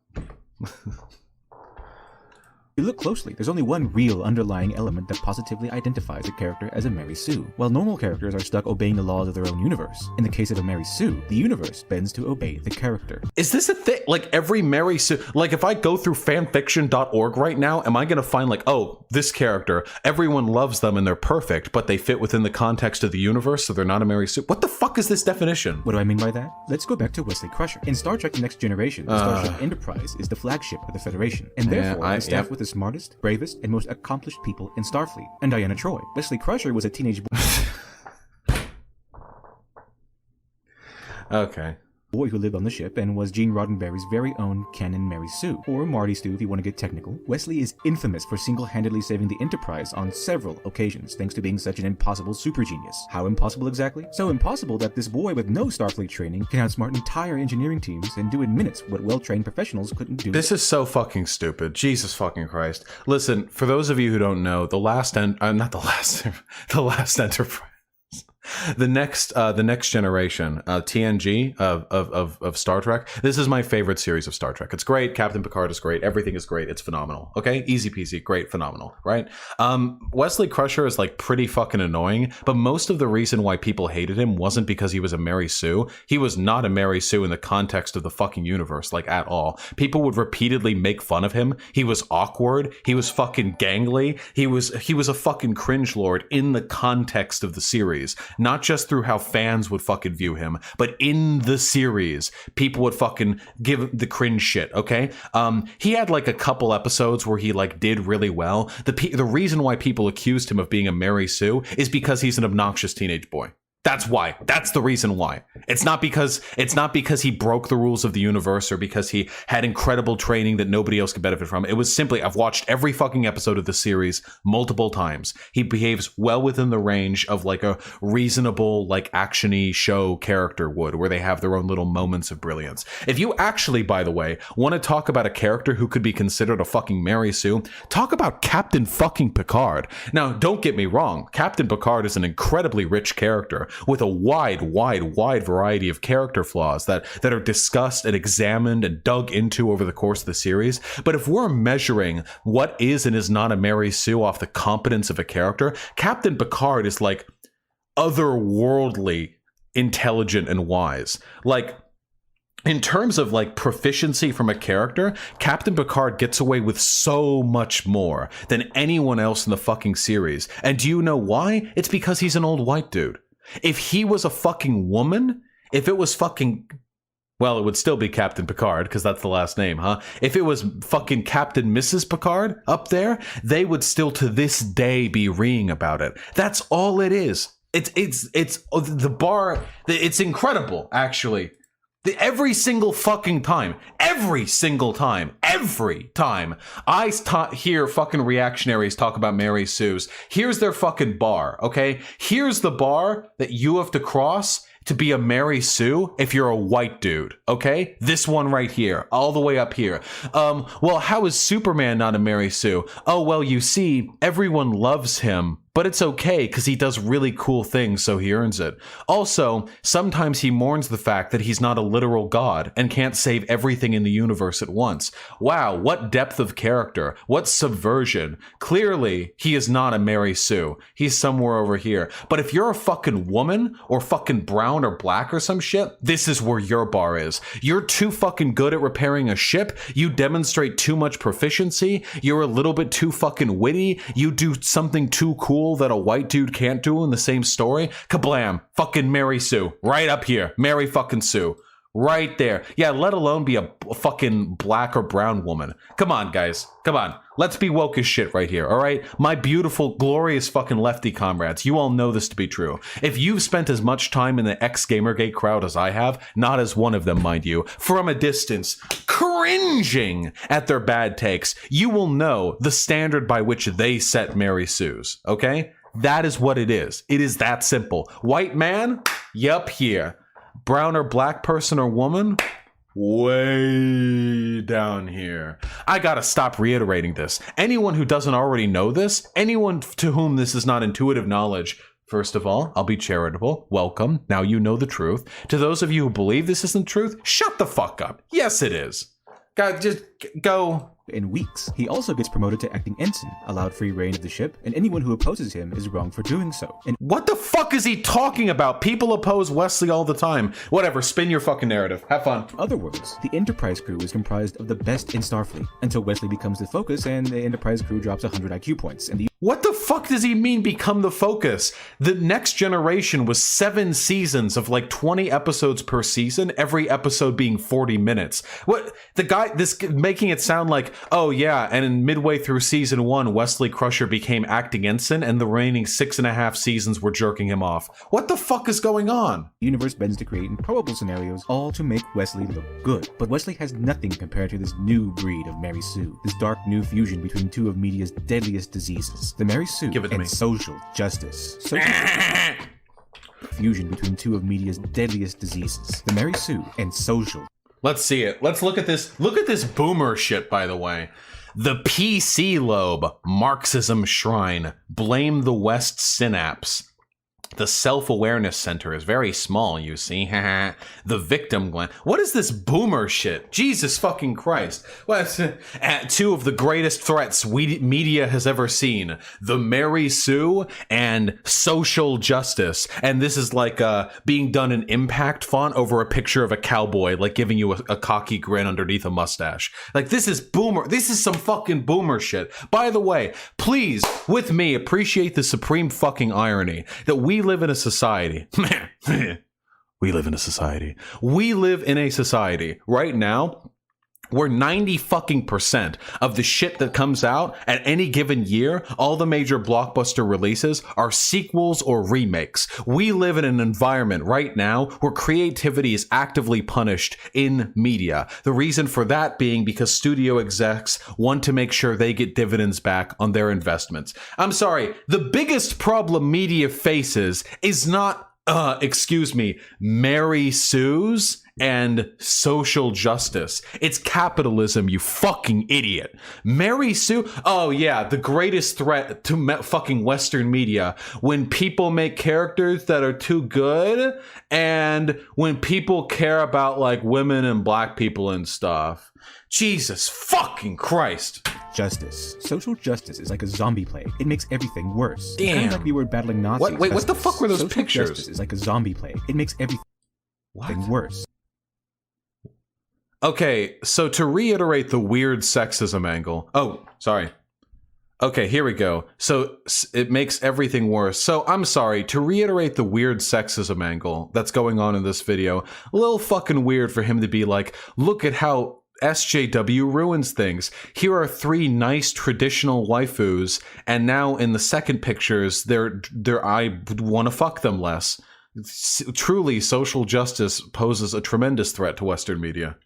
Speaker 2: If you look closely, there's only one real underlying element that positively identifies a character as a Mary Sue. While normal characters are stuck obeying the laws of their own universe, in the case of a Mary Sue, the universe bends to obey the character.
Speaker 1: Is this a thing? Like every Mary Sue, like if I go through fanfiction.org right now, am I going to find like, oh, this character, everyone loves them and they're perfect, but they fit within the context of the universe, so they're not a Mary Sue? What the fuck is this definition?
Speaker 2: What do I mean by that? Let's go back to Wesley Crusher. In Star Trek The Next Generation, the Starship Enterprise is the flagship of the Federation, and therefore the staff with the smartest, bravest, and most accomplished people in Starfleet. And Diana Troy. Wesley Crusher was a teenage boy who lived on the ship and was Gene Roddenberry's very own canon Mary Sue, or Marty Stu if you want to get technical. Wesley is infamous for single-handedly saving the Enterprise on several occasions, thanks to being such an impossible super genius. How impossible exactly? So impossible that this boy with no Starfleet training can outsmart entire engineering teams and do in minutes what well-trained professionals couldn't do.
Speaker 1: This is so fucking stupid. Jesus fucking Christ. Listen, for those of you who don't know, the last Enterprise The next generation, TNG of Star Trek. This is my favorite series of Star Trek. It's great. Captain Picard is great. Everything is great. It's phenomenal. Okay, easy peasy, great, phenomenal, right? Wesley Crusher is like pretty fucking annoying, but most of the reason why people hated him wasn't because he was a Mary Sue. He was not a Mary Sue in the context of the fucking universe, like at all. People would repeatedly make fun of him. He was awkward. He was fucking gangly. He was a fucking cringe lord in the context of the series, not just through how fans would fucking view him, but in the series, people would fucking give the cringe shit. Okay, he had like a couple episodes where he like did really well. The reason why people accused him of being a Mary Sue is because he's an obnoxious teenage boy. That's why. That's the reason why. It's not because he broke the rules of the universe or because he had incredible training that nobody else could benefit from. It was simply, I've watched every fucking episode of the series multiple times. He behaves well within the range of like a reasonable, like action-y show character would, where they have their own little moments of brilliance. If you actually, by the way, want to talk about a character who could be considered a fucking Mary Sue, talk about Captain fucking Picard. Now, don't get me wrong. Captain Picard is an incredibly rich character with a wide variety of character flaws that are discussed and examined and dug into over the course of the series. But if we're measuring what is and is not a Mary Sue off the competence of a character, Captain Picard is like otherworldly intelligent and wise. Like, in terms of like proficiency from a character, Captain Picard gets away with so much more than anyone else in the fucking series. And do you know why? It's because he's an old white dude. If he was a fucking woman, if it was fucking, well, it would still be Captain Picard because that's the last name, huh? If it was fucking Captain Mrs. Picard up there, they would still to this day be reeing about it. That's all it is. It's the bar. It's incredible, actually. Every single fucking time, every time I hear fucking reactionaries talk about Mary Sue's, here's their fucking bar, okay? Here's the bar that you have to cross to be a Mary Sue if you're a white dude, okay? This one right here, all the way up here. Well, how is Superman not a Mary Sue? Oh, well, you see, everyone loves him, but it's okay because he does really cool things, so he earns it. Also, sometimes he mourns the fact that he's not a literal god and can't save everything in the universe at once. Wow, what depth of character, what subversion. Clearly, he is not a Mary Sue. He's somewhere over here. But if you're a fucking woman or fucking brown or black or some shit, this is where your bar is. You're too fucking good at repairing a ship. You demonstrate too much proficiency. You're a little bit too fucking witty. You do something too cool that a white dude can't do in the same story. Kablam. Fucking Mary Sue. Right up here. Mary fucking Sue. Right there. Yeah, let alone be a fucking black or brown woman. Come on, guys. Come on. Let's be woke as shit right here, all right? My beautiful, glorious fucking lefty comrades, you all know this to be true. If you've spent as much time in the ex-Gamergate crowd as I have, not as one of them, mind you, from a distance, cringing at their bad takes, you will know the standard by which they set Mary Sue's, okay? That is what it is. It is that simple. White man? Yup, here. Brown or black person or woman? Way down here. I gotta stop reiterating this. Anyone who doesn't already know this, anyone to whom this is not intuitive knowledge, first of all, I'll be charitable. Welcome. Now you know the truth. To those of you who believe this isn't truth, shut the fuck up. Yes, it is. God, just go.
Speaker 2: In weeks. He also gets promoted to acting ensign, allowed free reign of the ship, and anyone who opposes him is wrong for doing so. And
Speaker 1: what the fuck is he talking about? People oppose Wesley all the time. Whatever, spin your fucking narrative. Have fun.
Speaker 2: In other words, the Enterprise crew is comprised of the best in Starfleet, until Wesley becomes the focus and the Enterprise crew drops 100 IQ points, and the
Speaker 1: what the fuck does he mean become the focus? The Next Generation was 7 seasons of like 20 episodes per season, every episode being 40 minutes. What the guy, this making it sound like, oh yeah, and in midway through season 1, Wesley Crusher became acting ensign and the remaining 6.5 seasons were jerking him off. What the fuck is going on?
Speaker 2: The universe bends to create improbable scenarios, all to make Wesley look good. But Wesley has nothing compared to this new breed of Mary Sue, this dark new fusion between two of media's deadliest diseases. The Mary Sue and social justice. Fusion between two of media's deadliest diseases. The Mary Sue and social.
Speaker 1: Let's see it. Let's look at this. Look at this boomer shit, by the way. The PC lobe, Marxism shrine, blame the West synapse. The self-awareness center is very small, you see. The victim gland. What is this boomer shit? Jesus fucking Christ. Two of the greatest threats media has ever seen. The Mary Sue and social justice. And this is like being done in impact font over a picture of a cowboy, like giving you a cocky grin underneath a mustache. Like, this is boomer. This is some fucking boomer shit. By the way, please, with me, appreciate the supreme fucking irony that we live in a society. We live in a society. We live in a society right now where 90% of the shit that comes out at any given year, all the major blockbuster releases, are sequels or remakes. We live in an environment right now where creativity is actively punished in media. The reason for that being because studio execs want to make sure they get dividends back on their investments. I'm sorry, the biggest problem media faces is not Mary Sue's and social justice. It's capitalism, you fucking idiot. Mary Sue? Oh yeah, the greatest threat to fucking Western media. When people make characters that are too good, and when people care about like women and black people and stuff. Jesus fucking Christ.
Speaker 2: Justice. Social justice is like a zombie plague. It makes everything worse.
Speaker 1: Damn.
Speaker 2: Kind of like we were battling Nazis.
Speaker 1: Wait, what the fuck were those
Speaker 2: social
Speaker 1: pictures?
Speaker 2: Justice is like a zombie plague. It makes everything worse.
Speaker 1: Okay, so to reiterate the weird sexism angle. Oh, sorry. Okay, here we go. So it makes everything worse. So I'm sorry, to reiterate the weird sexism angle that's going on in this video, a little fucking weird for him to be like, look at how SJW ruins things. Here are 3 nice traditional waifus, and now in the second pictures, I want to fuck them less. Truly, social justice poses a tremendous threat to Western media.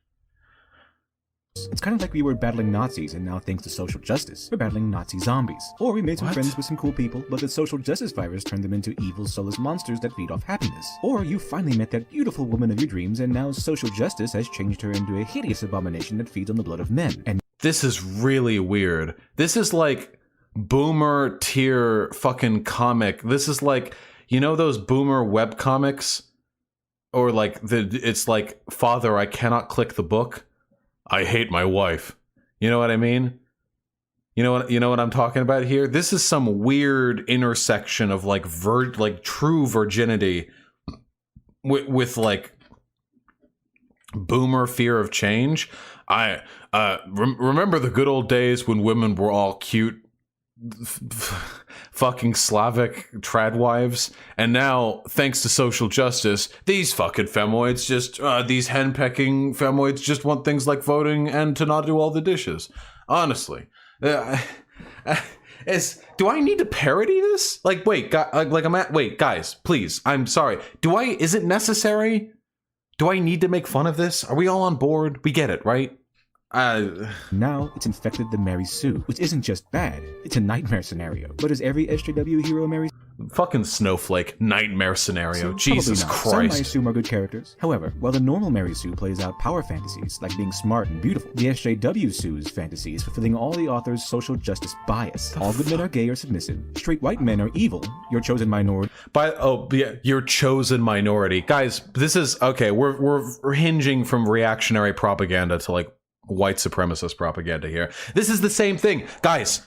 Speaker 2: It's kind of like we were battling Nazis, and now thanks to social justice, we're battling Nazi zombies. Or we made some friends with some cool people, but the social justice virus turned them into evil, soulless monsters that feed off happiness. Or you finally met that beautiful woman of your dreams, and now social justice has changed her into a hideous abomination that feeds on the blood of men. And
Speaker 1: this is really weird. This is like boomer tier fucking comic. This is like, you know those boomer webcomics? Or like, it's like, Father, I cannot click the book. I hate my wife. You know what I mean? You know what I'm talking about here? This is some weird intersection of like true virginity with like boomer fear of change. I remember the good old days when women were all cute fucking Slavic tradwives, and now thanks to social justice, these fucking femoids just these henpecking femoids just want things like voting and to not do all the dishes. Honestly, do I need to parody this? Like, wait, guys, please, I'm sorry. Is it necessary? Do I need to make fun of this? Are we all on board? We get it, right?
Speaker 2: Now it's infected the Mary Sue, which isn't just bad, it's a nightmare scenario. But is every SJW hero a Mary
Speaker 1: Fucking snowflake nightmare scenario.
Speaker 2: Sue?
Speaker 1: Jesus
Speaker 2: Probably not. Some I
Speaker 1: Christ.
Speaker 2: assume are good characters. However, while the normal Mary Sue plays out power fantasies, like being smart and beautiful, the SJW Sue's fantasy is fulfilling all the author's social justice bias. All good men are gay or submissive. Straight white men are evil. Your chosen minority.
Speaker 1: Your chosen minority. Guys, this is, okay, we're hinging from reactionary propaganda to like white supremacist propaganda here. This is the same thing. Guys,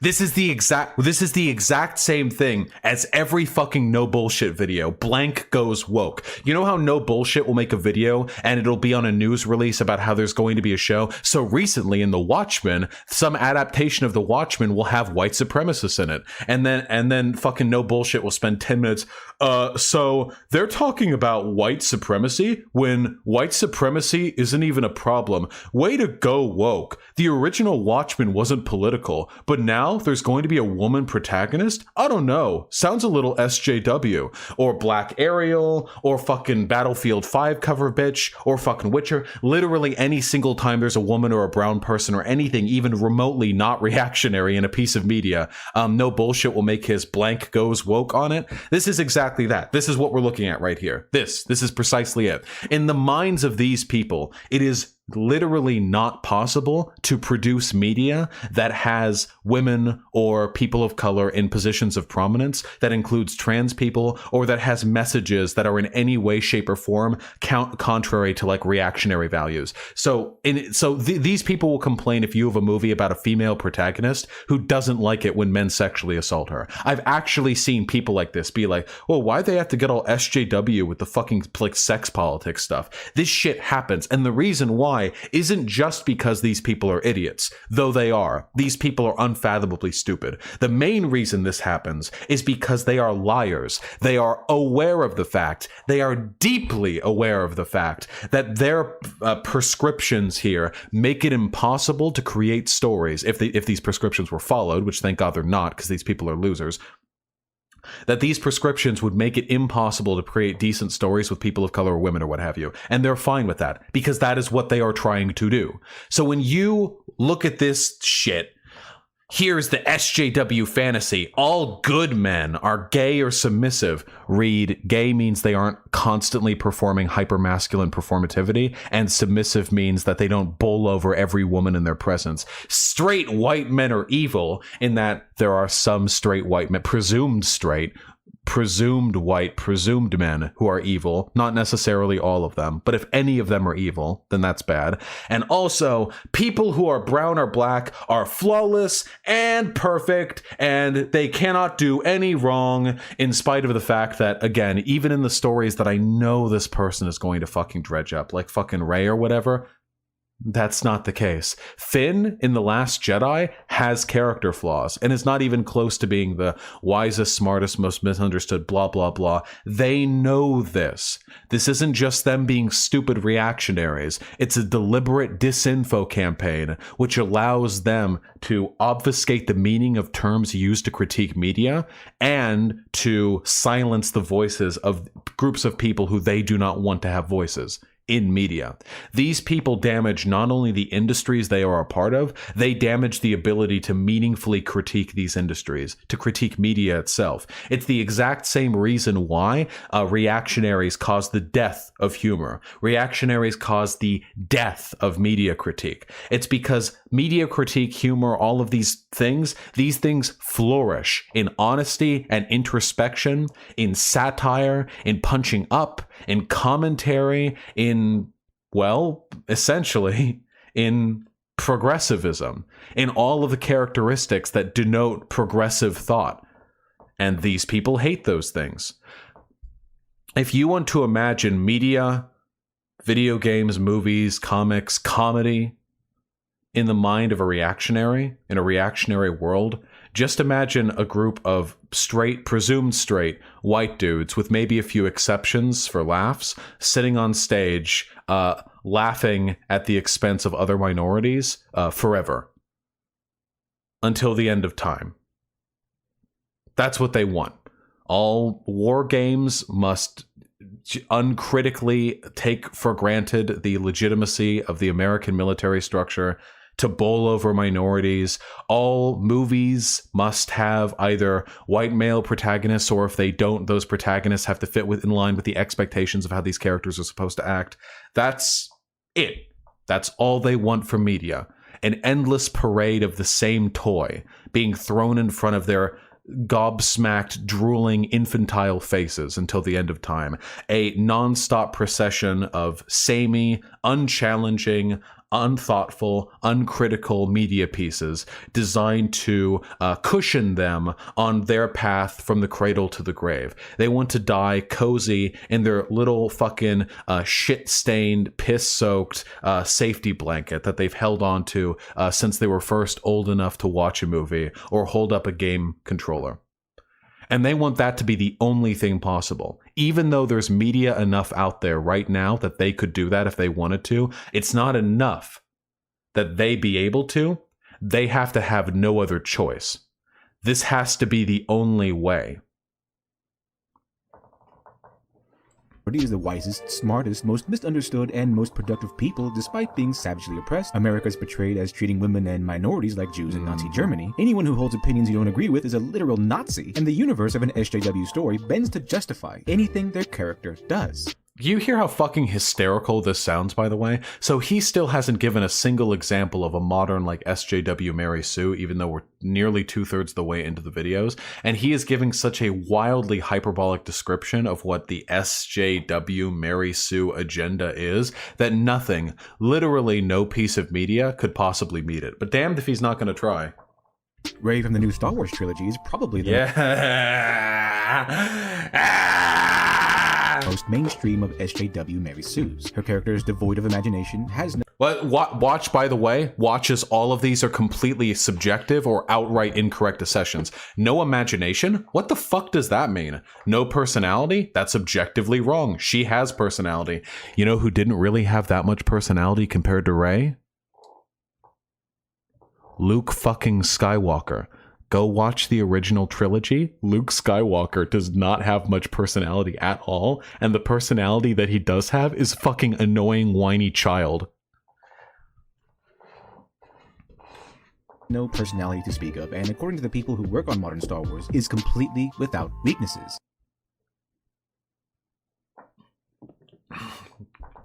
Speaker 1: this is the exact same thing as every fucking no bullshit video. Blank goes woke. You know how no bullshit will make a video and it'll be on a news release about how there's going to be a show? So recently in The Watchmen, some adaptation of The Watchmen will have white supremacists in it. And then fucking no bullshit will spend 10 minutes. So they're talking about white supremacy when white supremacy isn't even a problem. Way to go woke. The original Watchmen wasn't political, but now there's going to be a woman protagonist? I don't know. Sounds a little SJW. Or Black Ariel, or fucking Battlefield 5 cover bitch, or fucking Witcher. Literally any single time there's a woman or a brown person or anything even remotely not reactionary in a piece of media, no bullshit will make his blank goes woke on it. This is exactly that. This is what we're looking at right here. This is precisely it. In the minds of these people, it is literally not possible to produce media that has women or people of color in positions of prominence, that includes trans people, or that has messages that are in any way, shape, or form contrary to like reactionary values. So these people will complain if you have a movie about a female protagonist who doesn't like it when men sexually assault her. I've actually seen people like this be like, well, why'd they have to get all SJW with the fucking like sex politics stuff? This shit happens. And the reason why isn't just because these people are idiots, though they are. These people are unfathomably stupid. The main reason this happens is because they are liars. They are aware of the fact, they are deeply aware of the fact that their prescriptions here make it impossible to create stories, if these prescriptions were followed, which thank God they're not, because these people are losers, that these prescriptions would make it impossible to create decent stories with people of color or women or what have you. And they're fine with that because that is what they are trying to do. So when you look at this shit, here's the SJW fantasy. All good men are gay or submissive. Read, gay means they aren't constantly performing hypermasculine performativity, and submissive means that they don't bowl over every woman in their presence. Straight white men are evil in that there are some straight white men, presumed straight, presumed white, presumed men who are evil. Not necessarily all of them, but if any of them are evil, then that's bad. And also, people who are brown or black are flawless and perfect, and they cannot do any wrong, in spite of the fact that, again, even in the stories that I know this person is going to fucking dredge up, like fucking Rey or whatever, that's not the case. Finn in The Last Jedi has character flaws and is not even close to being the wisest, smartest, most misunderstood, blah, blah, blah. They know this. This isn't just them being stupid reactionaries. It's a deliberate disinfo campaign which allows them to obfuscate the meaning of terms used to critique media and to silence the voices of groups of people who they do not want to have voices in media. These people damage not only the industries they are a part of, they damage the ability to meaningfully critique these industries, to critique media itself. It's the exact same reason why reactionaries cause the death of humor. Reactionaries cause the death of media critique. It's because media critique, humor, all of these things flourish in honesty and introspection, in satire, in punching up, in commentary, in, well, essentially, in progressivism, in all of the characteristics that denote progressive thought. And these people hate those things. If you want to imagine media, video games, movies, comics, comedy in the mind of a reactionary, in a reactionary world, just imagine a group of straight, presumed straight, white dudes with maybe a few exceptions for laughs, sitting on stage, laughing at the expense of other minorities forever. Until the end of time. That's what they want. All war games must uncritically take for granted the legitimacy of the American military structure to bowl over minorities. All movies must have either white male protagonists, or if they don't, those protagonists have to fit in line with the expectations of how these characters are supposed to act. That's it. That's all they want from media. An endless parade of the same toy being thrown in front of their gobsmacked, drooling, infantile faces until the end of time. A non-stop procession of samey, unchallenging, unthoughtful, uncritical media pieces designed to cushion them on their path from the cradle to the grave. They want to die cozy in their little fucking shit-stained, piss-soaked safety blanket that they've held on to since they were first old enough to watch a movie or hold up a game controller. And they want that to be the only thing possible. Even though there's media enough out there right now that they could do that if they wanted to, it's not enough that they be able to. They have to have no other choice. This has to be the only way.
Speaker 2: Is the wisest, smartest, most misunderstood, and most productive people despite being savagely oppressed. America is portrayed as treating women and minorities like Jews in Nazi Germany. Anyone who holds opinions you don't agree with is a literal Nazi, and the universe of an SJW story bends to justify anything their character does.
Speaker 1: You hear how fucking hysterical this sounds, by the way? So he still hasn't given a single example of a modern, like, SJW Mary Sue, even though we're nearly 2/3 the way into the videos. And he is giving such a wildly hyperbolic description of what the SJW Mary Sue agenda is that nothing, literally no piece of media, could possibly meet it. But damned if he's not going to try.
Speaker 2: Rey from the new Star Wars trilogy is probably the most mainstream of SJW Mary Sue's. Her character is devoid of imagination, has no...
Speaker 1: But watch, by the way, watches, all of these are completely subjective or outright incorrect assessments. No imagination? What the fuck does that mean? No personality? That's objectively wrong. She has personality. You know who didn't really have that much personality compared to Rey? Luke fucking Skywalker. Go watch the original trilogy. Luke Skywalker does not have much personality at all, and the personality that he does have is fucking annoying, whiny child.
Speaker 2: No personality to speak of, and according to the people who work on modern Star Wars, is completely without weaknesses.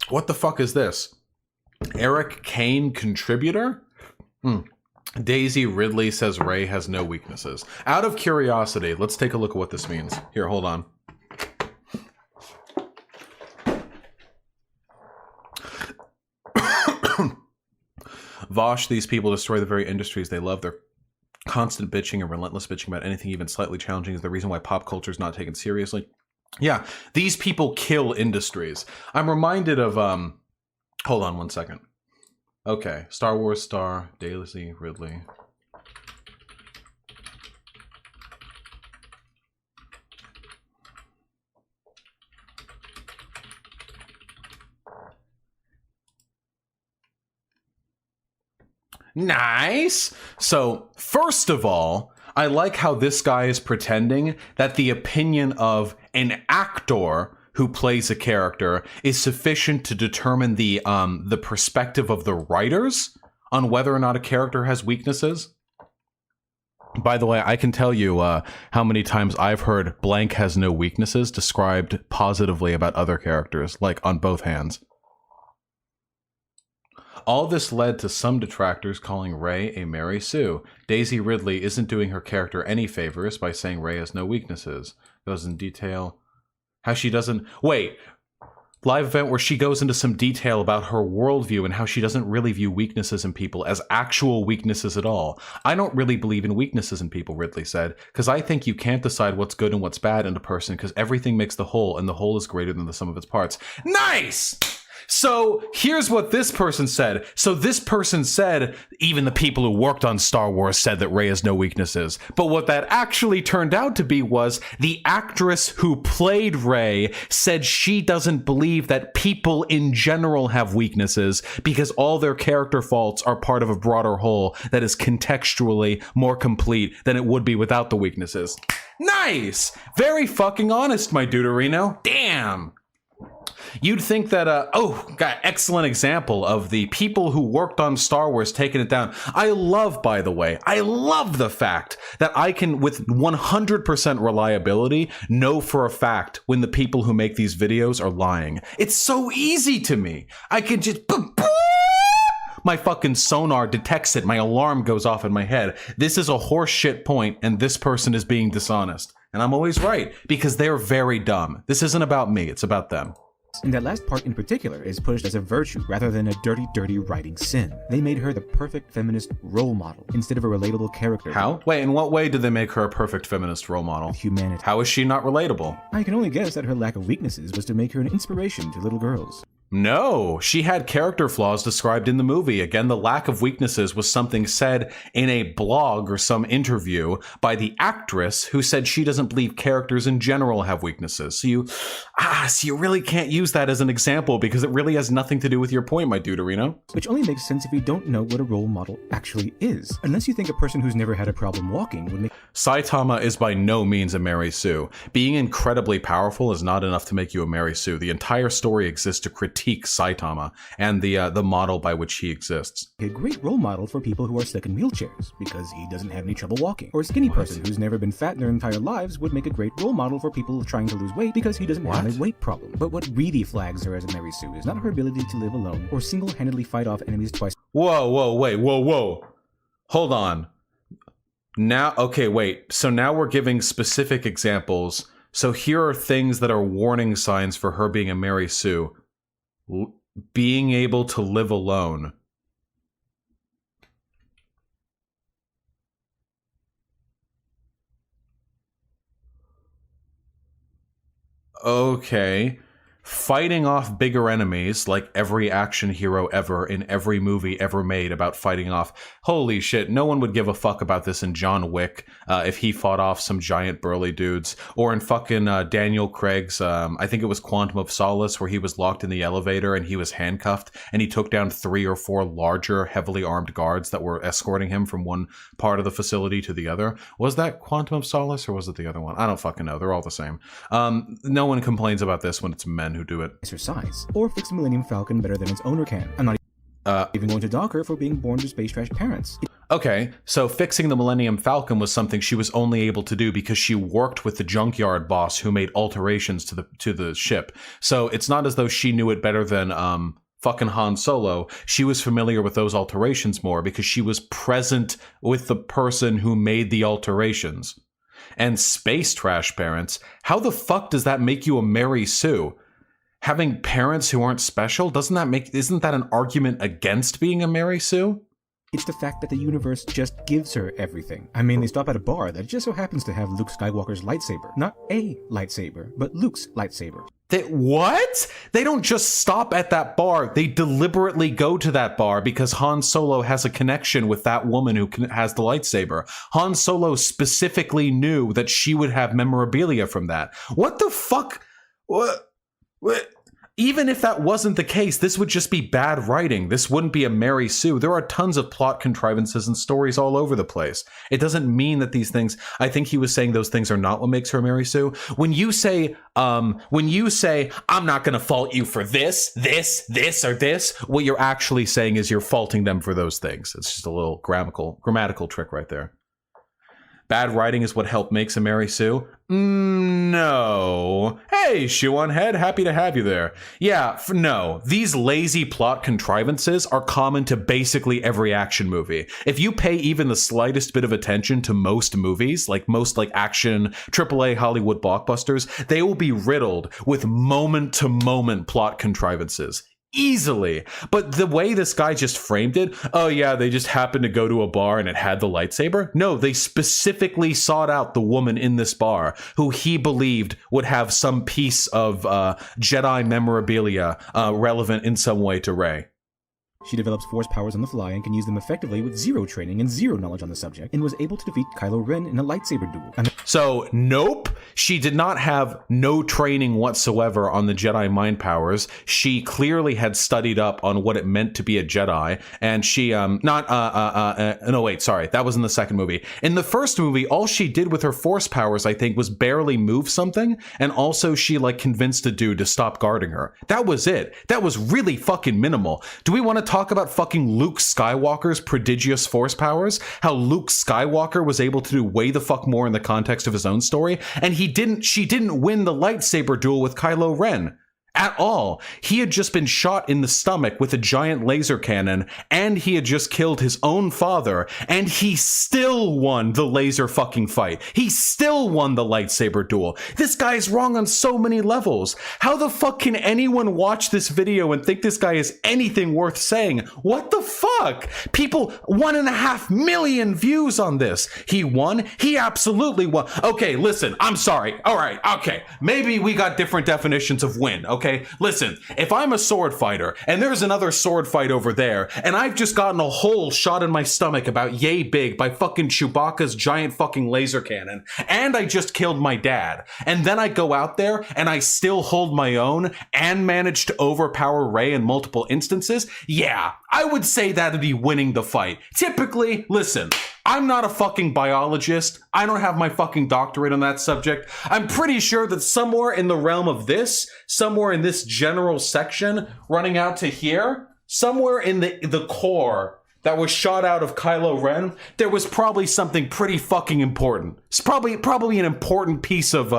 Speaker 1: What the fuck is this? Eric Kane contributor? Daisy Ridley says Rey has no weaknesses. Out of curiosity, let's take a look at what this means. Here, hold on. Vosh, these people destroy the very industries they love. Their constant bitching and relentless bitching about anything even slightly challenging is the reason why pop culture is not taken seriously. Yeah, these people kill industries. I'm reminded of, hold on one second. Okay, Star Wars star, Daisy Ridley. Nice! So, first of all, I like how this guy is pretending that the opinion of an actor who plays a character is sufficient to determine the perspective of the writers on whether or not a character has weaknesses. By the way, I can tell you how many times I've heard blank has no weaknesses described positively about other characters, like on both hands. All this led to some detractors calling Rey a Mary Sue. Daisy Ridley isn't doing her character any favors by saying Rey has no weaknesses. Goes in detail how she doesn't... Wait, live event where she goes into some detail about her worldview and how she doesn't really view weaknesses in people as actual weaknesses at all. I don't really believe in weaknesses in people, Ridley said, because I think you can't decide what's good and what's bad in a person because everything makes the whole, and the whole is greater than the sum of its parts. Nice! So here's what this person said. So this person said, even the people who worked on Star Wars said that Rey has no weaknesses. But what that actually turned out to be was the actress who played Rey said she doesn't believe that people in general have weaknesses because all their character faults are part of a broader whole that is contextually more complete than it would be without the weaknesses. Nice! Very fucking honest, my Deuterino. Damn! You'd think that, got excellent example of the people who worked on Star Wars taking it down. I love, by the way, I love the fact that I can, with 100% reliability, know for a fact when the people who make these videos are lying. It's so easy to me. I can just... My fucking sonar detects it. My alarm goes off in my head. This is a horse shit point, and this person is being dishonest. And I'm always right, because they're very dumb. This isn't about me, it's about them.
Speaker 2: And that last part in particular is pushed as a virtue rather than a dirty, dirty writing sin. They made her the perfect feminist role model instead of a relatable character.
Speaker 1: How? Wait, in what way did they make her a perfect feminist role model?
Speaker 2: Humanity.
Speaker 1: How is she not relatable?
Speaker 2: I can only guess that her lack of weaknesses was to make her an inspiration to little girls.
Speaker 1: No, she had character flaws described in the movie. Again, the lack of weaknesses was something said in a blog or some interview by the actress who said she doesn't believe characters in general have weaknesses. So you really can't use that as an example because it really has nothing to do with your point, my Deuterino.
Speaker 2: Which only makes sense if you don't know what a role model actually is. Unless you think a person who's never had a problem walking would make...
Speaker 1: Saitama is by no means a Mary Sue. Being incredibly powerful is not enough to make you a Mary Sue. The entire story exists to critique critique Saitama and the model by which he exists.
Speaker 2: A great role model for people who are stuck in wheelchairs because he doesn't have any trouble walking. Or a skinny person who's never been fat in their entire lives would make a great role model for people trying to lose weight because he doesn't have a weight problem. But what really flags her as a Mary Sue is not her ability to live alone or single-handedly fight off enemies twice.
Speaker 1: Whoa. Hold on. Now, okay, wait. So now we're giving specific examples. So here are things that are warning signs for her being a Mary Sue. Being able to live alone. Okay. Fighting off bigger enemies, like every action hero ever in every movie ever made about fighting off. Holy shit, no one would give a fuck about this in John Wick if he fought off some giant burly dudes. Or in fucking Daniel Craig's, I think it was Quantum of Solace, where he was locked in the elevator and he was handcuffed and he took down 3 or 4 larger, heavily armed guards that were escorting him from one part of the facility to the other. Was that Quantum of Solace or was it the other one? I don't fucking know. They're all the same. No one complains about this when it's men who do it.
Speaker 2: Size, or fix the Millennium Falcon better than its owner can. I'm not even going to dock her for being born to space trash parents.
Speaker 1: Okay, so fixing the Millennium Falcon was something she was only able to do because she worked with the junkyard boss who made alterations to the ship. So it's not as though she knew it better than fucking Han Solo. She was familiar with those alterations more because she was present with the person who made the alterations. And space trash parents, how the fuck does that make you a Mary Sue? Having parents who aren't special, isn't that an argument against being a Mary Sue?
Speaker 2: It's the fact that the universe just gives her everything. I mean, they stop at a bar that just so happens to have Luke Skywalker's lightsaber. Not a lightsaber, but Luke's lightsaber.
Speaker 1: What? They don't just stop at that bar. They deliberately go to that bar because Han Solo has a connection with that woman who has the lightsaber. Han Solo specifically knew that she would have memorabilia from that. What the fuck? What? Even if that wasn't the case, this would just be bad writing. This wouldn't be a Mary Sue. There are tons of plot contrivances and stories all over the place. It doesn't mean that these things, I think he was saying those things are not what makes her a Mary Sue. When you say, I'm not going to fault you for this, or this, what you're actually saying is you're faulting them for those things. It's just a little grammatical trick right there. Bad writing is what help makes a Mary Sue? No. Hey, shoe on head, happy to have you there. Yeah, no. These lazy plot contrivances are common to basically every action movie. If you pay even the slightest bit of attention to most movies, like most action AAA Hollywood blockbusters, they will be riddled with moment-to-moment plot contrivances. Easily. But the way this guy just framed it, oh yeah, they just happened to go to a bar and it had the lightsaber. No, they specifically sought out the woman in this bar who he believed would have some piece of Jedi memorabilia relevant in some way to Rey.
Speaker 2: She develops force powers on the fly and can use them effectively with zero training and zero knowledge on the subject, and was able to defeat Kylo Ren in a lightsaber duel.
Speaker 1: So, nope, she did not have no training whatsoever on the Jedi mind powers. She clearly had studied up on what it meant to be a Jedi, and she, no, wait, sorry, that was in the second movie. In the first movie, all she did with her force powers, I think, was barely move something, and also she, convinced a dude to stop guarding her. That was it. That was really fucking minimal. Do we want to talk about fucking Luke Skywalker's prodigious force powers? How Luke Skywalker was able to do way the fuck more in the context of his own story, and she didn't win the lightsaber duel with Kylo Ren. At all. He had just been shot in the stomach with a giant laser cannon, and he had just killed his own father, and he still won the laser fucking fight. He still won the lightsaber duel. This guy's wrong on so many levels. How the fuck can anyone watch this video and think this guy is anything worth saying? What the fuck? People, 1.5 million views on this. He won? He absolutely won. Okay, listen, I'm sorry. All right, okay. Maybe we got different definitions of win, okay? Listen, if I'm a sword fighter and there's another sword fight over there and I've just gotten a hole shot in my stomach about yay big by fucking Chewbacca's giant fucking laser cannon, and I just killed my dad, and then I go out there and I still hold my own and manage to overpower Rey in multiple instances, yeah, I would say that'd be winning the fight. Typically, listen, I'm not a fucking biologist. I don't have my fucking doctorate on that subject. I'm pretty sure that somewhere in the realm of this, somewhere in this general section, running out to here, somewhere in the core that was shot out of Kylo Ren, there was probably something pretty fucking important. It's probably an important piece of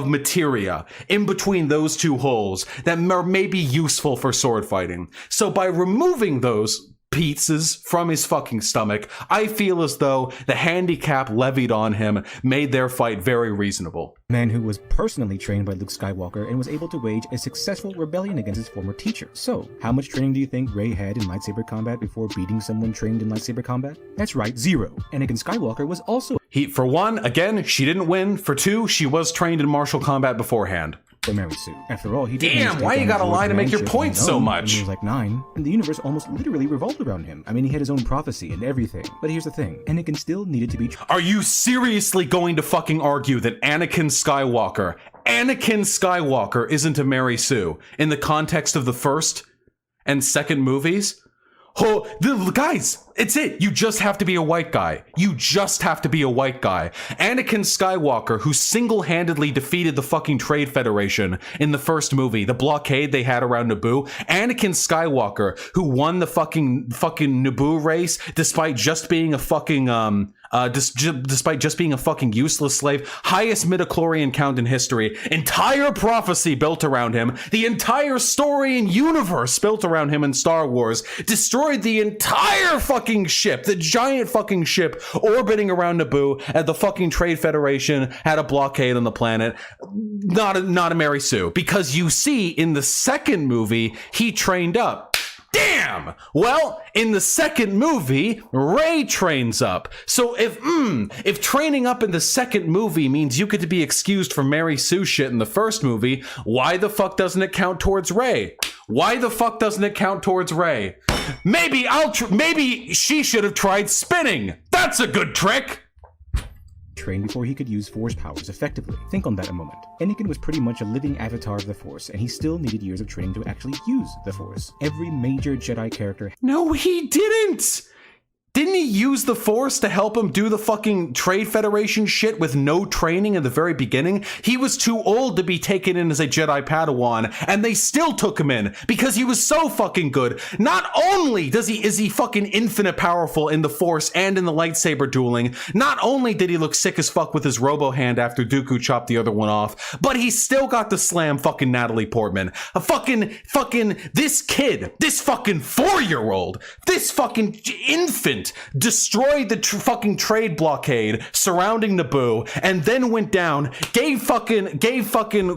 Speaker 1: materia in between those two holes that may be useful for sword fighting. So by removing those pizzas from his fucking stomach, I feel as though the handicap levied on him made their fight very reasonable.
Speaker 2: A man who was personally trained by Luke Skywalker and was able to wage a successful rebellion against his former teacher. So, how much training do you think Rey had in lightsaber combat before beating someone trained in lightsaber combat? That's right, 0. Anakin Skywalker was also
Speaker 1: For one, again, she didn't win. For two, she was trained in martial combat beforehand.
Speaker 2: for Mary Sue. After all, he did.
Speaker 1: Damn, why you gotta lie to make your point so much?
Speaker 2: He was like 9, and the universe almost literally revolved around him. I mean, he had his own prophecy and everything. But here's the thing: Anakin still needed to be.
Speaker 1: Are you seriously going to fucking argue that Anakin Skywalker isn't a Mary Sue in the context of the first and second movies? Oh, guys, it's it. You just have to be a white guy. You just have to be a white guy. Anakin Skywalker, who single-handedly defeated the fucking Trade Federation in the first movie, the blockade they had around Naboo. Anakin Skywalker, who won the fucking Naboo race despite just being a fucking despite just being a fucking useless slave, highest midichlorian count in history, entire prophecy built around him, the entire story and universe built around him in Star Wars, destroyed the entire fucking ship, the giant fucking ship orbiting around Naboo, and the fucking Trade Federation had a blockade on the planet. Not a Mary Sue, because you see in the second movie he trained up. Damn! Well, in the second movie, Rey trains up. So if training up in the second movie means you get to be excused for Mary Sue shit in the first movie, why the fuck doesn't it count towards Rey? Why the fuck doesn't it count towards Rey? Maybe maybe she should have tried spinning. That's a good trick.
Speaker 2: Trained before he could use Force powers effectively. Think on that a moment. Anakin was pretty much a living avatar of the Force, and he still needed years of training to actually use the Force. Every major Jedi character.
Speaker 1: No, he didn't! Didn't he use the Force to help him do the fucking Trade Federation shit with no training in the very beginning? He was too old to be taken in as a Jedi Padawan, and they still took him in because he was so fucking good. Not only is he fucking infinite powerful in the Force and in the lightsaber dueling, not only did he look sick as fuck with his robo hand after Dooku chopped the other one off, but he still got to slam fucking Natalie Portman. This kid, this fucking 4-year-old, this fucking infant destroyed the fucking trade blockade surrounding Naboo, and then went down, gave fucking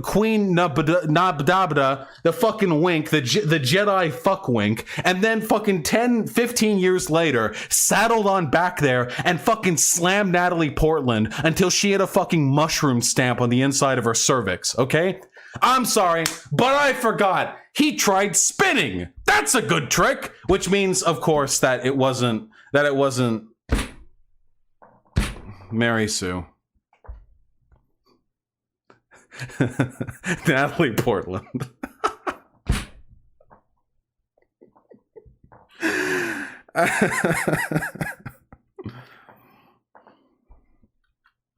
Speaker 1: Queen Nabdabda the fucking wink, the Jedi fuck wink, and then fucking 10-15 years later saddled on back there and fucking slammed Natalie Portman until she had a fucking mushroom stamp on the inside of her cervix, okay? I'm sorry, but I forgot. He tried spinning. That's a good trick. Which means, of course, that it wasn't Mary Sue. Natalie Portland.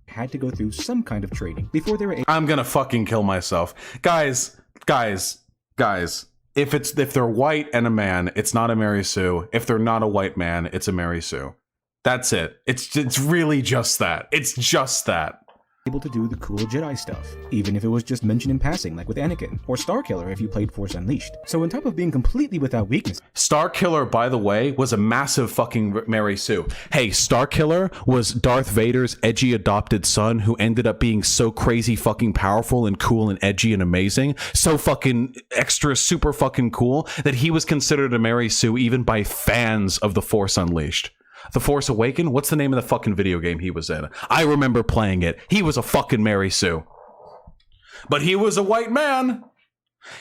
Speaker 2: Had to go through some kind of training before they were able.
Speaker 1: I'm gonna fucking kill myself. Guys. If they're white and a man, it's not a Mary Sue. If they're not a white man, it's a Mary Sue. That's it. It's really just that. It's just that.
Speaker 2: Able to do the cool Jedi stuff, even if it was just mentioned in passing, like with Anakin, or Starkiller if you played Force Unleashed. So on top of being completely without weakness,
Speaker 1: Starkiller, by the way, was a massive fucking Mary Sue. Hey, Starkiller was Darth Vader's edgy adopted son who ended up being so crazy fucking powerful and cool and edgy and amazing, so fucking extra super fucking cool that he was considered a Mary Sue even by fans of The Force Unleashed. The Force Awakens? What's the name of the fucking video game he was in? I remember playing it. He was a fucking Mary Sue. But he was a white man.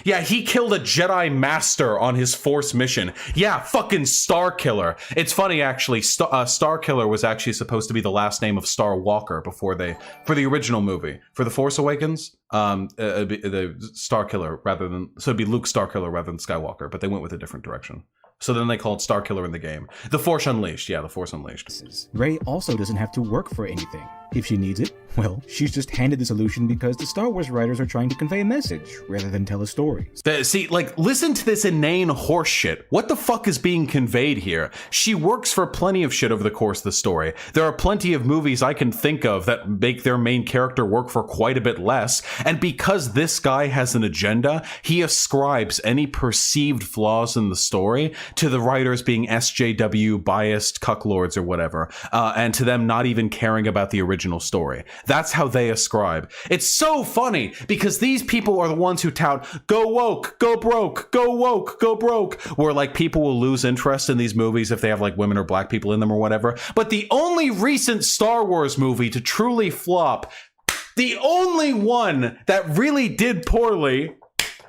Speaker 1: Yeah, he killed a Jedi Master on his Force mission. Yeah, fucking Starkiller. It's funny, actually. Starkiller was actually supposed to be the last name of Star Walker for the original movie. For The Force Awakens, the Starkiller so it'd be Luke Starkiller rather than Skywalker, but they went with a different direction. So then they called Starkiller in the game. The Force Unleashed. Yeah, the Force Unleashed.
Speaker 2: Rey also doesn't have to work for anything. If she needs it, well, she's just handed the solution because the Star Wars writers are trying to convey a message rather than tell a story.
Speaker 1: See, like, listen to this inane horse shit. What the fuck is being conveyed here? She works for plenty of shit over the course of the story. There are plenty of movies I can think of that make their main character work for quite a bit less, and because this guy has an agenda, he ascribes any perceived flaws in the story to the writers being SJW biased cucklords or whatever, and to them not even caring about the original story. That's how they ascribe. It's so funny because these people are the ones who tout go woke, go broke, go woke, go broke, where like people will lose interest in these movies if they have like women or black people in them or whatever. But the only recent Star Wars movie to truly flop, the only one that really did poorly,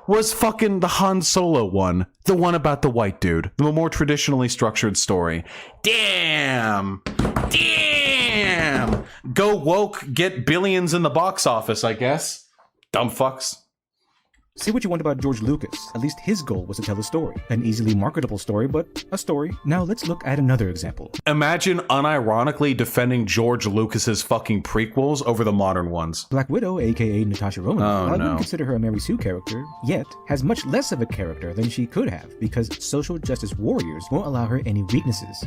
Speaker 1: was fucking the Han Solo one. The one about the white dude. The more traditionally structured story. Damn. Damn. Go woke, get billions in the box office, I guess. Dumb fucks.
Speaker 2: Say what you want about George Lucas, at least his goal was to tell a story. An easily marketable story, but a story. Now let's look at another example.
Speaker 1: Imagine unironically defending George Lucas's fucking prequels over the modern ones.
Speaker 2: Black Widow, aka Natasha Romanoff, I wouldn't consider her a Mary Sue character, yet has much less of a character than she could have, because social justice warriors won't allow her any weaknesses.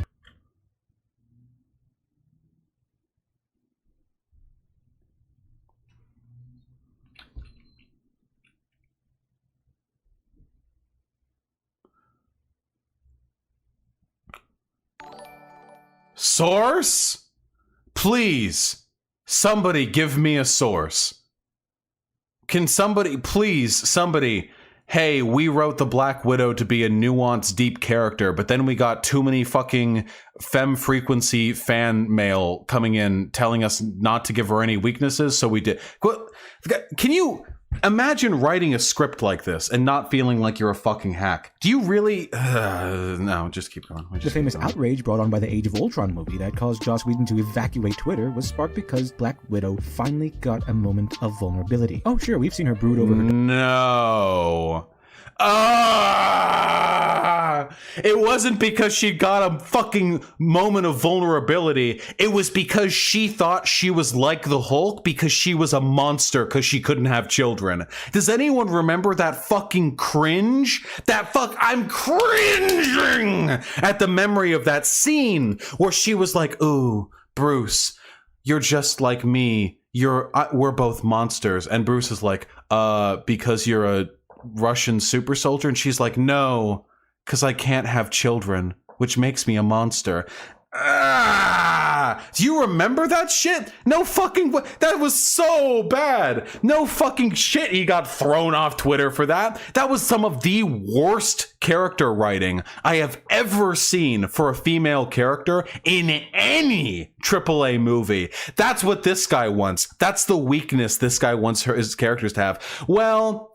Speaker 1: Source? Please, somebody give me a source. Can somebody, please, somebody, hey, we wrote the Black Widow to be a nuanced, deep character, but then we got too many fucking femme frequency fan mail coming in telling us not to give her any weaknesses, so we did. Can you imagine writing a script like this and not feeling like you're a fucking hack? Do you really? No, just keep going.
Speaker 2: The famous outrage brought on by the Age of Ultron movie that caused Joss Whedon to evacuate Twitter was sparked because Black Widow finally got a moment of vulnerability. Oh, sure, we've seen her brood over her.
Speaker 1: No. It wasn't because she got a fucking moment of vulnerability. It was because she thought she was like the Hulk because she was a monster because she couldn't have children. Does anyone remember that fucking cringe? I'm cringing at the memory of that scene where she was like, ooh, Bruce, you're just like me. We're both monsters. And Bruce is like, because you're a Russian super soldier? And she's like, no, because I can't have children, which makes me a monster. Do you remember that shit? No fucking that was so bad. No fucking shit. He got thrown off Twitter for that. That was some of the worst character writing I have ever seen for a female character in any AAA movie. That's what this guy wants. That's the weakness this guy wants his characters to have. Well,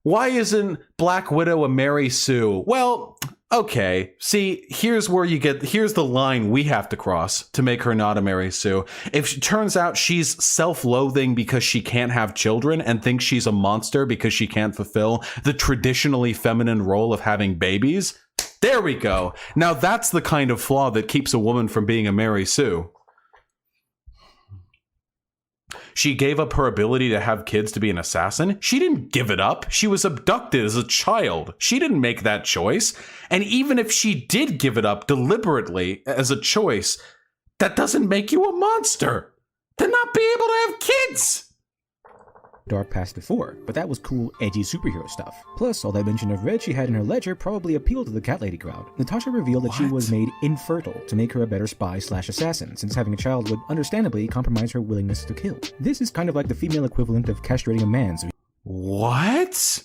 Speaker 1: why isn't Black Widow a Mary Sue? Well, okay. See, here's the line we have to cross to make her not a Mary Sue. If it turns out she's self-loathing because she can't have children and thinks she's a monster because she can't fulfill the traditionally feminine role of having babies, there we go. Now that's the kind of flaw that keeps a woman from being a Mary Sue. She gave up her ability to have kids to be an assassin. She didn't give it up. She was abducted as a child. She didn't make that choice. And even if she did give it up deliberately as a choice, that doesn't make you a monster. To not be able to have kids.
Speaker 2: Dark past before, but that was cool, edgy superhero stuff. Plus, all that mention of red she had in her ledger probably appealed to the cat lady crowd. Natasha revealed that she was made infertile to make her a better spy/assassin, since having a child would understandably compromise her willingness to kill. This is kind of like the female equivalent of castrating a man, so
Speaker 1: what?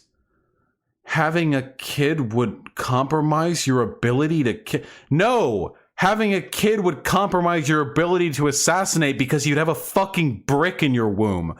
Speaker 1: Having a kid would compromise your ability to kill? No! Having a kid would compromise your ability to assassinate because you'd have a fucking brick in your womb.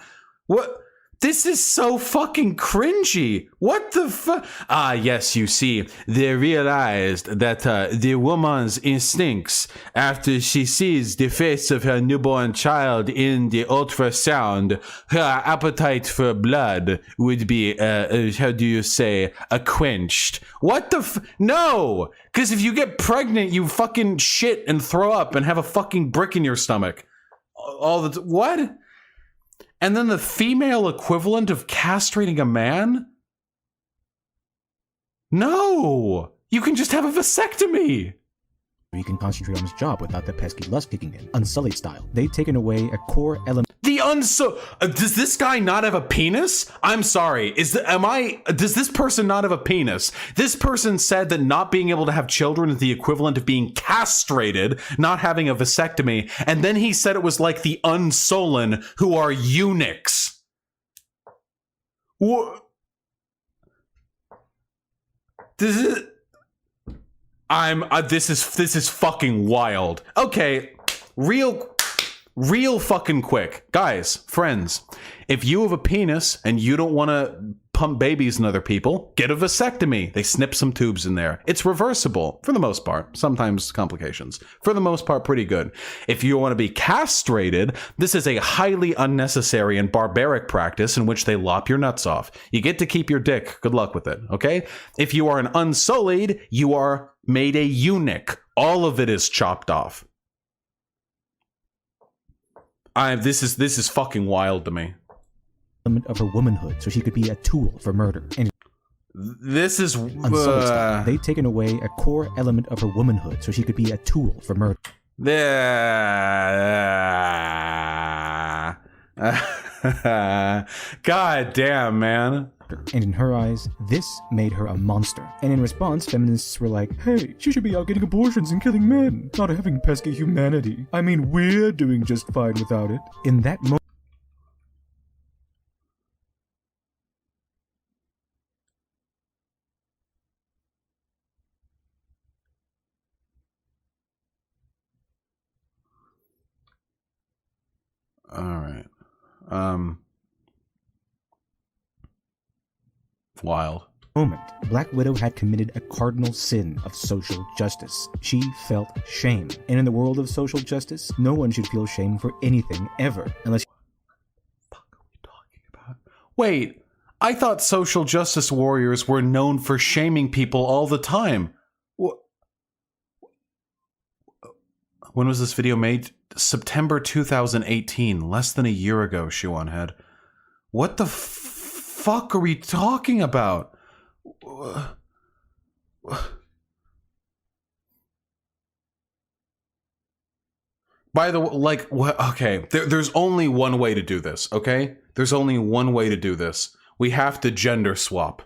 Speaker 1: What? This is so fucking cringy. What the fuck? Ah, yes, you see, they realized that the woman's instincts, after she sees the face of her newborn child in the ultrasound, her appetite for blood would be, how do you say, quenched. What the No! Because if you get pregnant, you fucking shit and throw up and have a fucking brick in your stomach. What? And then the female equivalent of castrating a man? No! You can just have a vasectomy!
Speaker 2: He can concentrate on his job without the pesky lust kicking in. Unsullied style. They've taken away a core element.
Speaker 1: Does this guy not have a penis? I'm sorry. Does this person not have a penis? This person said that not being able to have children is the equivalent of being castrated, not having a vasectomy, and then he said it was like the unsullen who are eunuchs. What? This is fucking wild. Okay, real fucking quick. Guys, friends, if you have a penis and you don't want to pump babies in other people, get a vasectomy. They snip some tubes in there. It's reversible for the most part. Sometimes complications. For the most part, pretty good. If you want to be castrated, this is a highly unnecessary and barbaric practice in which they lop your nuts off. You get to keep your dick. Good luck with it, okay? If you are an unsullied, you are made a eunuch. All of it is chopped off. This is fucking wild to me.
Speaker 2: Of her womanhood, so she could be a tool for murder. And
Speaker 1: this is
Speaker 2: they've taken away a core element of her womanhood, so she could be a tool for murder.
Speaker 1: God damn, man.
Speaker 2: And in her eyes, this made her a monster. And in response, feminists were like, hey, she should be out getting abortions and killing men, not having pesky humanity. I mean, we're doing just fine without it. In that moment,
Speaker 1: All right. Wild.
Speaker 2: Black Widow had committed a cardinal sin of social justice. She felt shame. And in the world of social justice, no one should feel shame for anything ever, unless...
Speaker 1: What the fuck are we talking about? Wait, I thought social justice warriors were known for shaming people all the time. When was this video made? September 2018, less than a year ago, Shuan Head. What the fuck are we talking about? By the way, like, okay, there's only one way to do this, okay? There's only one way to do this. We have to gender swap.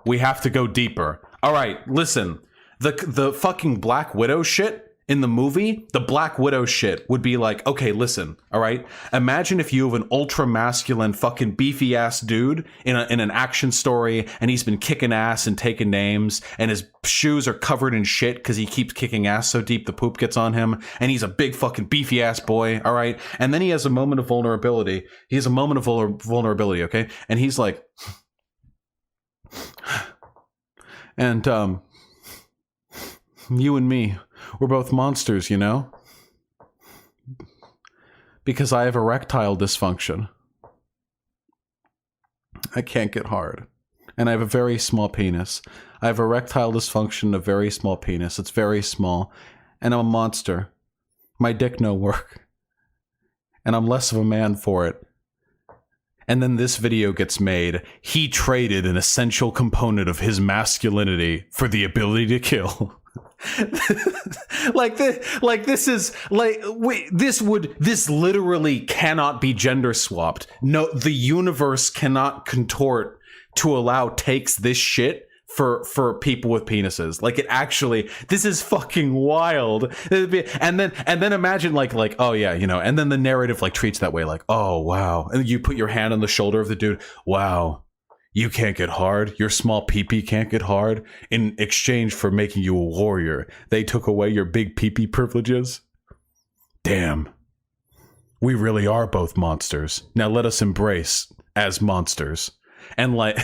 Speaker 1: We have to go deeper. All right, listen. The fucking Black Widow shit in the movie, the Black Widow shit would be like, okay, listen, all right? Imagine if you have an ultra-masculine fucking beefy-ass dude in an action story, and he's been kicking ass and taking names, and his shoes are covered in shit because he keeps kicking ass so deep the poop gets on him, and he's a big fucking beefy-ass boy, all right? And then he has a moment of vulnerability. He has a moment of vulnerability, okay? And he's like... And, you and me... we're both monsters, you know? Because I have erectile dysfunction. I can't get hard. And I have a very small penis. I have erectile dysfunction, a very small penis. It's very small. And I'm a monster. My dick no work. And I'm less of a man for it. And then this video gets made. He traded an essential component of his masculinity for the ability to kill. This literally cannot be gender swapped. No, the universe cannot contort to allow takes this shit for people with penises. Like, it actually, this is fucking wild. And then imagine like, oh yeah, you know, and then the narrative like treats that way, like, oh wow. And you put your hand on the shoulder of the dude. Wow. You can't get hard. Your small pee-pee can't get hard. In exchange for making you a warrior, they took away your big pee-pee privileges. Damn. We really are both monsters. Now let us embrace as monsters. And like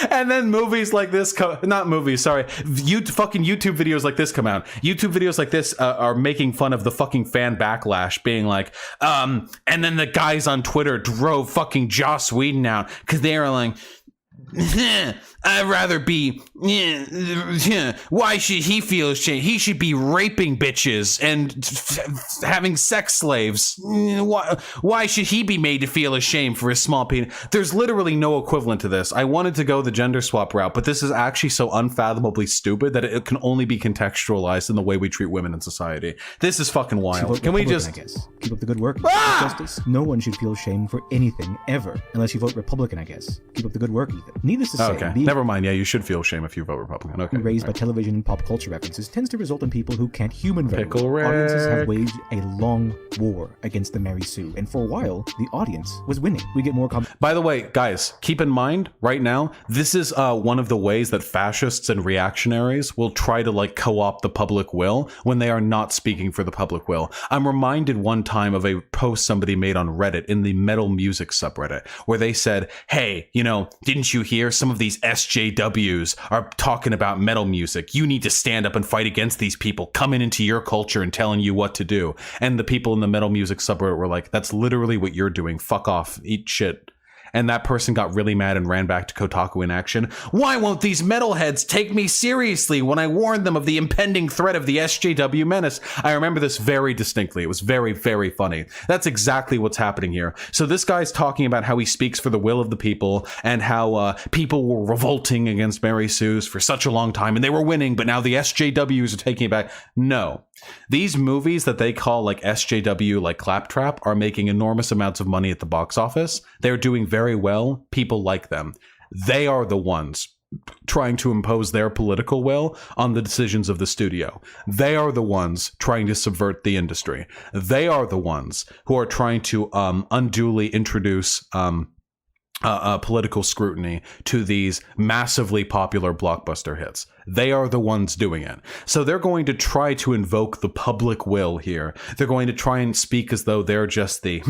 Speaker 1: and then movies like this not movies, sorry, fucking YouTube videos like this come out. YouTube videos like this are making fun of the fucking fan backlash, being like, and then the guys on Twitter drove fucking Joss Whedon out because they were like, I'd rather be. Why should he feel ashamed? He should be raping bitches and having sex slaves. Why should he be made to feel ashamed for his small penis? There's literally no equivalent to this. I wanted to go the gender swap route, but this is actually so unfathomably stupid that it can only be contextualized in the way we treat women in society. This is fucking wild. Can we just
Speaker 2: I guess keep up the good work? Justice. No one should feel shame for anything ever, unless you vote Republican. I guess keep up the good work, Ethan. Needless to say,
Speaker 1: okay, never mind. Yeah, you should feel shame if you vote Republican. Okay,
Speaker 2: raised by television and pop culture references tends to result in people who can't human very well.
Speaker 1: Pickle Rick.
Speaker 2: Audiences have waged a long war against the Mary Sue, and for a while, the audience was winning. We get more.
Speaker 1: By the way, guys, keep in mind right now, this is one of the ways that fascists and reactionaries will try to like co-opt the public will when they are not speaking for the public will. I'm reminded one time of a post somebody made on Reddit in the metal music subreddit where they said, hey, you know, didn't you hear some of these SJWs are talking about metal music? You need to stand up and fight against these people coming into your culture and telling you what to do. And the people in the metal music subreddit were like, that's literally what you're doing. Fuck off. Eat shit. And that person got really mad and ran back to Kotaku in action. Why won't these metalheads take me seriously when I warned them of the impending threat of the SJW menace? I remember this very distinctly. It was very, very funny. That's exactly what's happening here. So this guy's talking about how he speaks for the will of the people and how people were revolting against Mary Sue's for such a long time and they were winning, but now the SJWs are taking it back. No. These movies that they call like SJW, like Claptrap, are making enormous amounts of money at the box office. They're doing very well. People like them. They are the ones trying to impose their political will on the decisions of the studio. They are the ones trying to subvert the industry. They are the ones who are trying to unduly introduce political scrutiny to these massively popular blockbuster hits. They are the ones doing it. So they're going to try to invoke the public will here. They're going to try and speak as though they're just the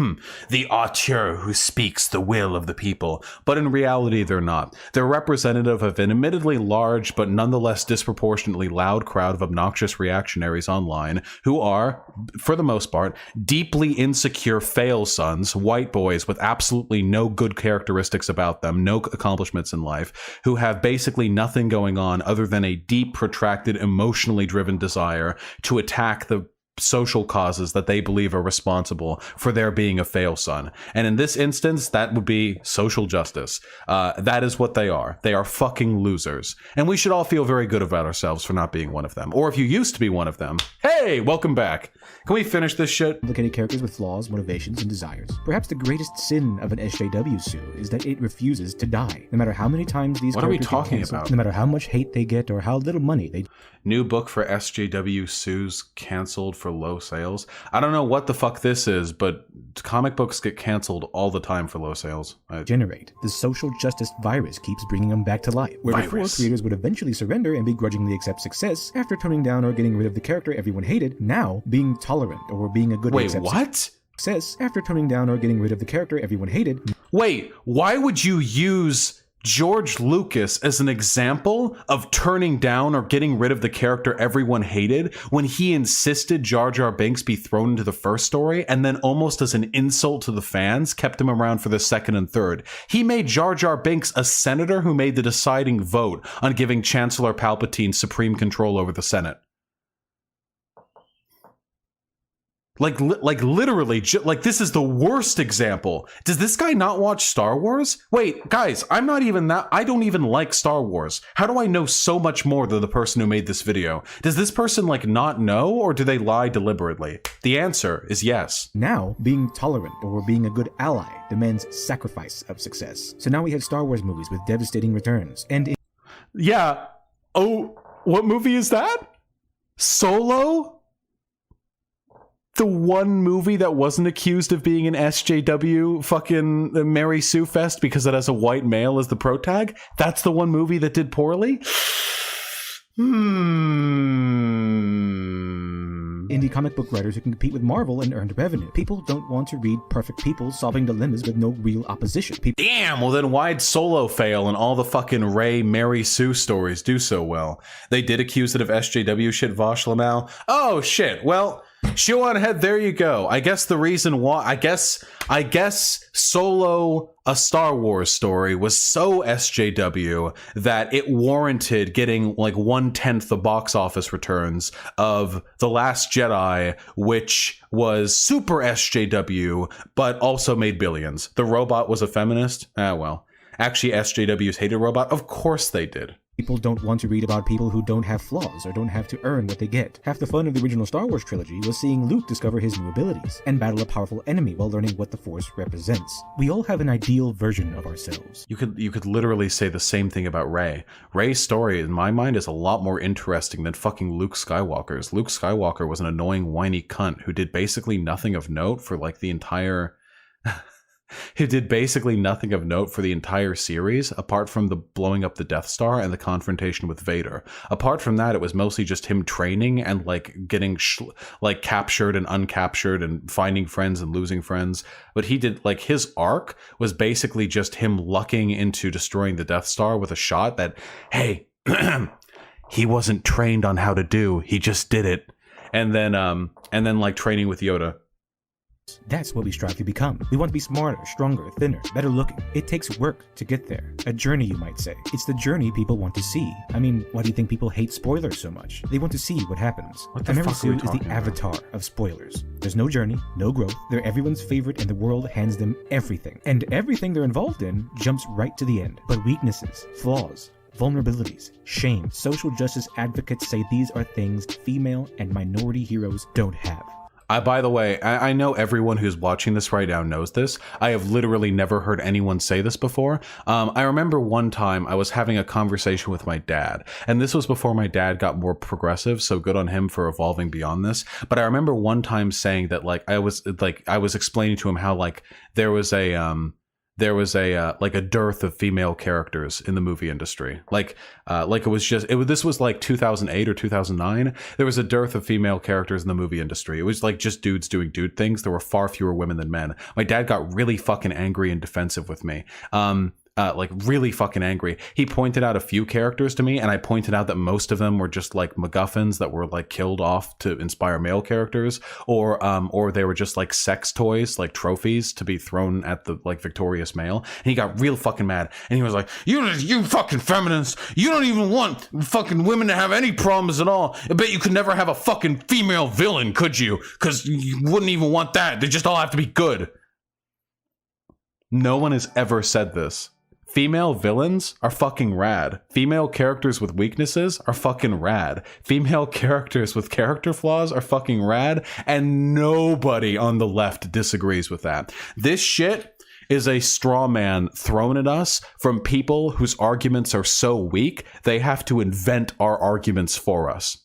Speaker 1: auteur who speaks the will of the people. But in reality, they're not. They're representative of an admittedly large, but nonetheless disproportionately loud crowd of obnoxious reactionaries online who are, for the most part, deeply insecure fail sons, white boys with absolutely no good characteristics about them, no accomplishments in life, who have basically nothing going on other than a deep, protracted, emotionally driven desire to attack the social causes that they believe are responsible for their being a fail son. And in this instance, that would be social justice. That is what they are. They are fucking losers. And we should all feel very good about ourselves for not being one of them. Or if you used to be one of them, hey, welcome back. Can we finish this shit?
Speaker 2: Complicated characters with flaws, motivations, and desires. Perhaps the greatest sin of an SJW Sue is that it refuses to die. No matter how many times these characters get canceled, no matter how much hate they get or how little money they...
Speaker 1: New book for SJW Sues canceled for low sales. I don't know what the fuck this is, but comic books get canceled all the time for low sales.
Speaker 2: Generate. The social justice virus keeps bringing them back to life. Where before creators would eventually surrender and begrudgingly accept success after toning down or getting rid of the character everyone hated, now being tolerant or being a good...
Speaker 1: Wait, what?
Speaker 2: Success after toning down or getting rid of the character everyone hated.
Speaker 1: Wait, why would you use George Lucas as an example of turning down or getting rid of the character everyone hated when he insisted Jar Jar Binks be thrown into the first story and then almost as an insult to the fans kept him around for the second and third? He made Jar Jar Binks a senator who made the deciding vote on giving Chancellor Palpatine supreme control over the Senate. Like literally, like this is the worst example. Does this guy not watch Star Wars? Wait, guys, I don't even like Star Wars. How do I know so much more than the person who made this video? Does this person like not know, or do they lie deliberately? The answer is yes.
Speaker 2: Now, being tolerant or being a good ally demands sacrifice of success. So now we have Star Wars movies with devastating returns. And
Speaker 1: yeah. Oh, what movie is that? Solo? The one movie that wasn't accused of being an SJW fucking Mary Sue Fest because it has a white male as the protag? That's the one movie that did poorly?
Speaker 2: indie comic book writers who can compete with Marvel and earn revenue. People don't want to read perfect people solving dilemmas with no real opposition.
Speaker 1: Damn, well then why'd Solo fail and all the fucking Ray, Mary Sue stories do so well? They did accuse it of SJW shit, Vosh Lamau. Oh shit, well, shoe on head, there you go. I guess the reason why, I guess Solo, a Star Wars story, was so SJW that it warranted getting like 1/10 the box office returns of The Last Jedi, which was super SJW, but also made billions. The robot was a feminist? Ah, well. Actually, SJWs hated robot? Of course they did.
Speaker 2: People don't want to read about people who don't have flaws or don't have to earn what they get. Half the fun of the original Star Wars trilogy was seeing Luke discover his new abilities and battle a powerful enemy while learning what the Force represents. We all have an ideal version of ourselves.
Speaker 1: You could literally say the same thing about Rey. Rey's story, in my mind, is a lot more interesting than fucking Luke Skywalker's. Luke Skywalker was an annoying, whiny cunt who did basically nothing of note for like the entire... who did basically nothing of note for the entire series, apart from the blowing up the Death Star and the confrontation with Vader. Apart from that, it was mostly just him training and like getting like captured and uncaptured and finding friends and losing friends. But he did, like, his arc was basically just him lucking into destroying the Death Star with a shot that, hey, he wasn't trained on how to do, he just did it. And then like training with Yoda.
Speaker 2: That's what we strive to become. We want to be smarter, stronger, thinner, better looking. It takes work to get there. A journey, you might say. It's the journey people want to see. I mean, why do you think people hate spoilers so much? They want to see what happens. Mary Sue is the avatar of spoilers. There's no journey, no growth. They're everyone's favorite and the world hands them everything. And everything they're involved in jumps right to the end. But weaknesses, flaws, vulnerabilities, shame, social justice advocates say these are things female and minority heroes don't have.
Speaker 1: By the way, I know everyone who's watching this right now knows this. I have literally never heard anyone say this before. I remember one time I was having a conversation with my dad, and this was before my dad got more progressive, so good on him for evolving beyond this. But I remember one time saying that, like, I was explaining to him how, like, there was a like a dearth of female characters in the movie industry. This was like 2008 or 2009. There was a dearth of female characters in the movie industry. It was like just dudes doing dude things. There were far fewer women than men. My dad got really fucking angry and defensive with me. Like really fucking angry. He pointed out a few characters to me, and I pointed out that most of them were just like MacGuffins that were like killed off to inspire male characters, or they were just like sex toys, like trophies to be thrown at the like victorious male. And he got real fucking mad, and he was like, "You fucking feminists, you don't even want fucking women to have any problems at all. I bet you could never have a fucking female villain, could you? Because you wouldn't even want that. They just all have to be good." No one has ever said this. Female villains are fucking rad. Female characters with weaknesses are fucking rad. Female characters with character flaws are fucking rad, and nobody on the left disagrees with that. This shit is a straw man thrown at us from people whose arguments are so weak, they have to invent our arguments for us.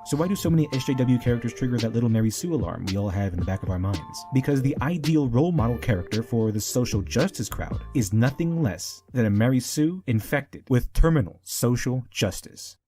Speaker 2: So why do so many SJW characters trigger that little Mary Sue alarm we all have in the back of our minds? Because the ideal role model character for the social justice crowd is nothing less than a Mary Sue infected with terminal social justice.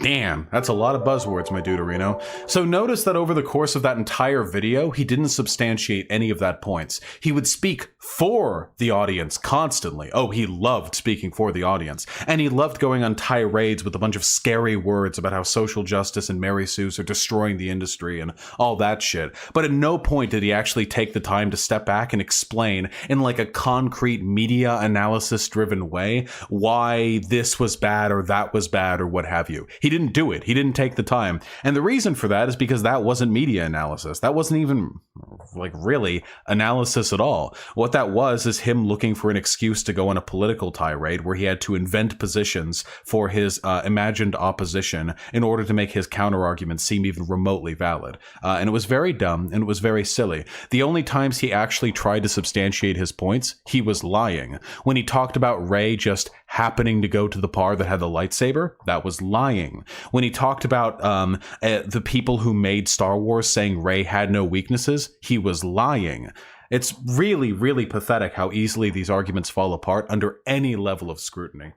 Speaker 1: Damn, that's a lot of buzzwords, my duderino. So notice that over the course of that entire video, he didn't substantiate any of that points. He would speak for the audience constantly. Oh, he loved speaking for the audience. And he loved going on tirades with a bunch of scary words about how social justice and Mary Sue's are destroying the industry and all that shit. But at no point did he actually take the time to step back and explain in like a concrete media analysis driven way why this was bad or that was bad or what have you. He didn't do it. He didn't take the time. And the reason for that is because that wasn't media analysis. That wasn't even like really analysis at all. What that was is him looking for an excuse to go on a political tirade where he had to invent positions for his imagined opposition in order to make his counter arguments seem even remotely valid. And it was very dumb and it was very silly. The only times he actually tried to substantiate his points, he was lying. When he talked about Rey just happening to go to the par that had the lightsaber, that was lying. When he talked about the people who made Star Wars saying Rey had no weaknesses, he was lying. It's really, really pathetic how easily these arguments fall apart under any level of scrutiny.